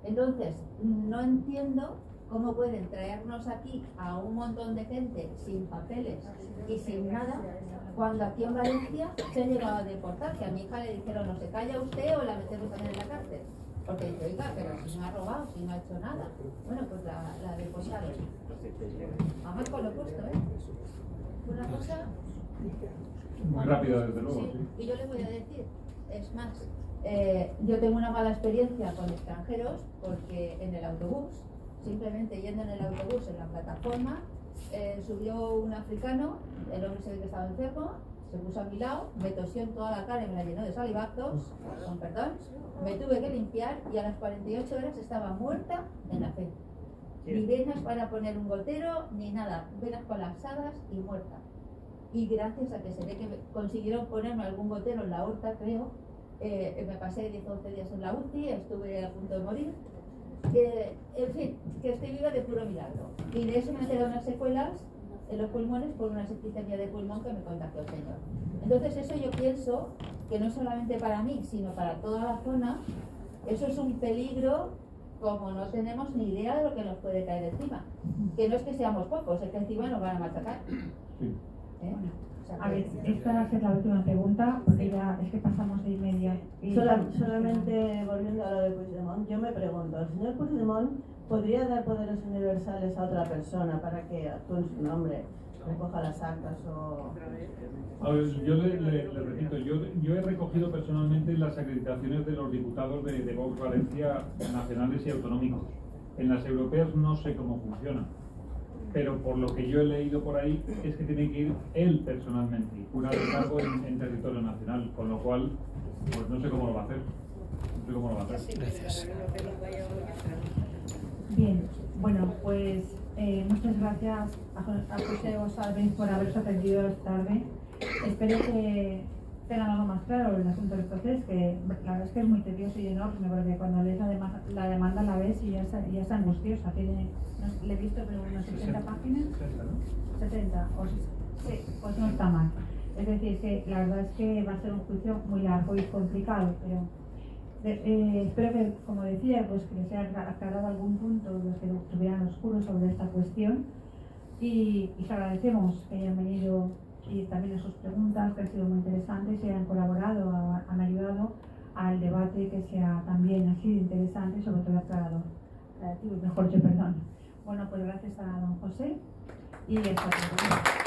Entonces, no entiendo cómo pueden traernos aquí a un montón de gente sin papeles y sin nada, cuando aquí en Valencia se ha llegado a deportar, que a mi hija le dijeron, no se calla usted o la metemos también en la cárcel. Porque dice, oiga, pero si no ha robado, si no ha hecho nada. Bueno, pues la deportaron. Además con lo puesto, ¿eh? Una cosa... Muy rápido, desde luego. Sí. Sí. Y yo le voy a decir, es más, yo tengo una mala experiencia con extranjeros porque en el autobús, simplemente yendo en el autobús en la plataforma, subió un africano, el hombre se ve que estaba enfermo, se puso a mi lado, me tosió en toda la cara y me la llenó de salivazos, con perdón, me tuve que limpiar y a las 48 horas estaba muerta en la fe. Ni venas para poner un gotero, ni nada, venas colapsadas y muerta. Y gracias a que se ve que consiguieron ponerme algún gotero en la aorta, creo, me pasé 10 o 11 días en la UCI, estuve a punto de morir. En fin, que estoy viva de puro milagro. Y de eso me han quedado unas secuelas en los pulmones por una septicemia de pulmón que me contagió el señor. Entonces eso yo pienso que no solamente para mí, sino para toda la zona, eso es un peligro como no tenemos ni idea de lo que nos puede caer encima. Que no es que seamos pocos, es que encima nos van a machacar. Sí. O sea, A ver, esta va a ser la última pregunta, porque ya es que pasamos de 1:30. Y Solamente volviendo a lo de Puigdemont, yo me pregunto, ¿el señor Puigdemont podría dar poderes universales a otra persona para que actúe en su nombre, recoja las actas o...? A ver, yo le repito, yo he recogido personalmente las acreditaciones de los diputados de Vox Valencia nacionales y autonómicos. En las europeas no sé cómo funciona, pero por lo que yo he leído por ahí es que tiene que ir él personalmente y jurar el cargo en territorio nacional, con lo cual pues no sé cómo lo va a hacer. No sé cómo lo va a hacer. Gracias. Bien, bueno, pues muchas gracias a José González por haberse atendido esta tarde. Espero que tengan algo más claro el asunto del proceso, que la verdad es que es muy tedioso y enorme, porque cuando lees la demanda la ves y ya es angustiosa. Tiene, le he visto, pero unas 70 páginas. 70, sí, pues no está mal. Es decir, que la verdad es que va a ser un juicio muy largo y complicado, pero espero que, como decía, pues que les haya aclarado algún punto los que estuvieran oscuros sobre esta cuestión y les agradecemos que hayan venido y también a sus preguntas, que han sido muy interesantes y han colaborado, han ayudado al debate que sea también así de interesante y sobre todo aclarador. Mejor dicho, perdón. Bueno, pues gracias a don José y hasta luego.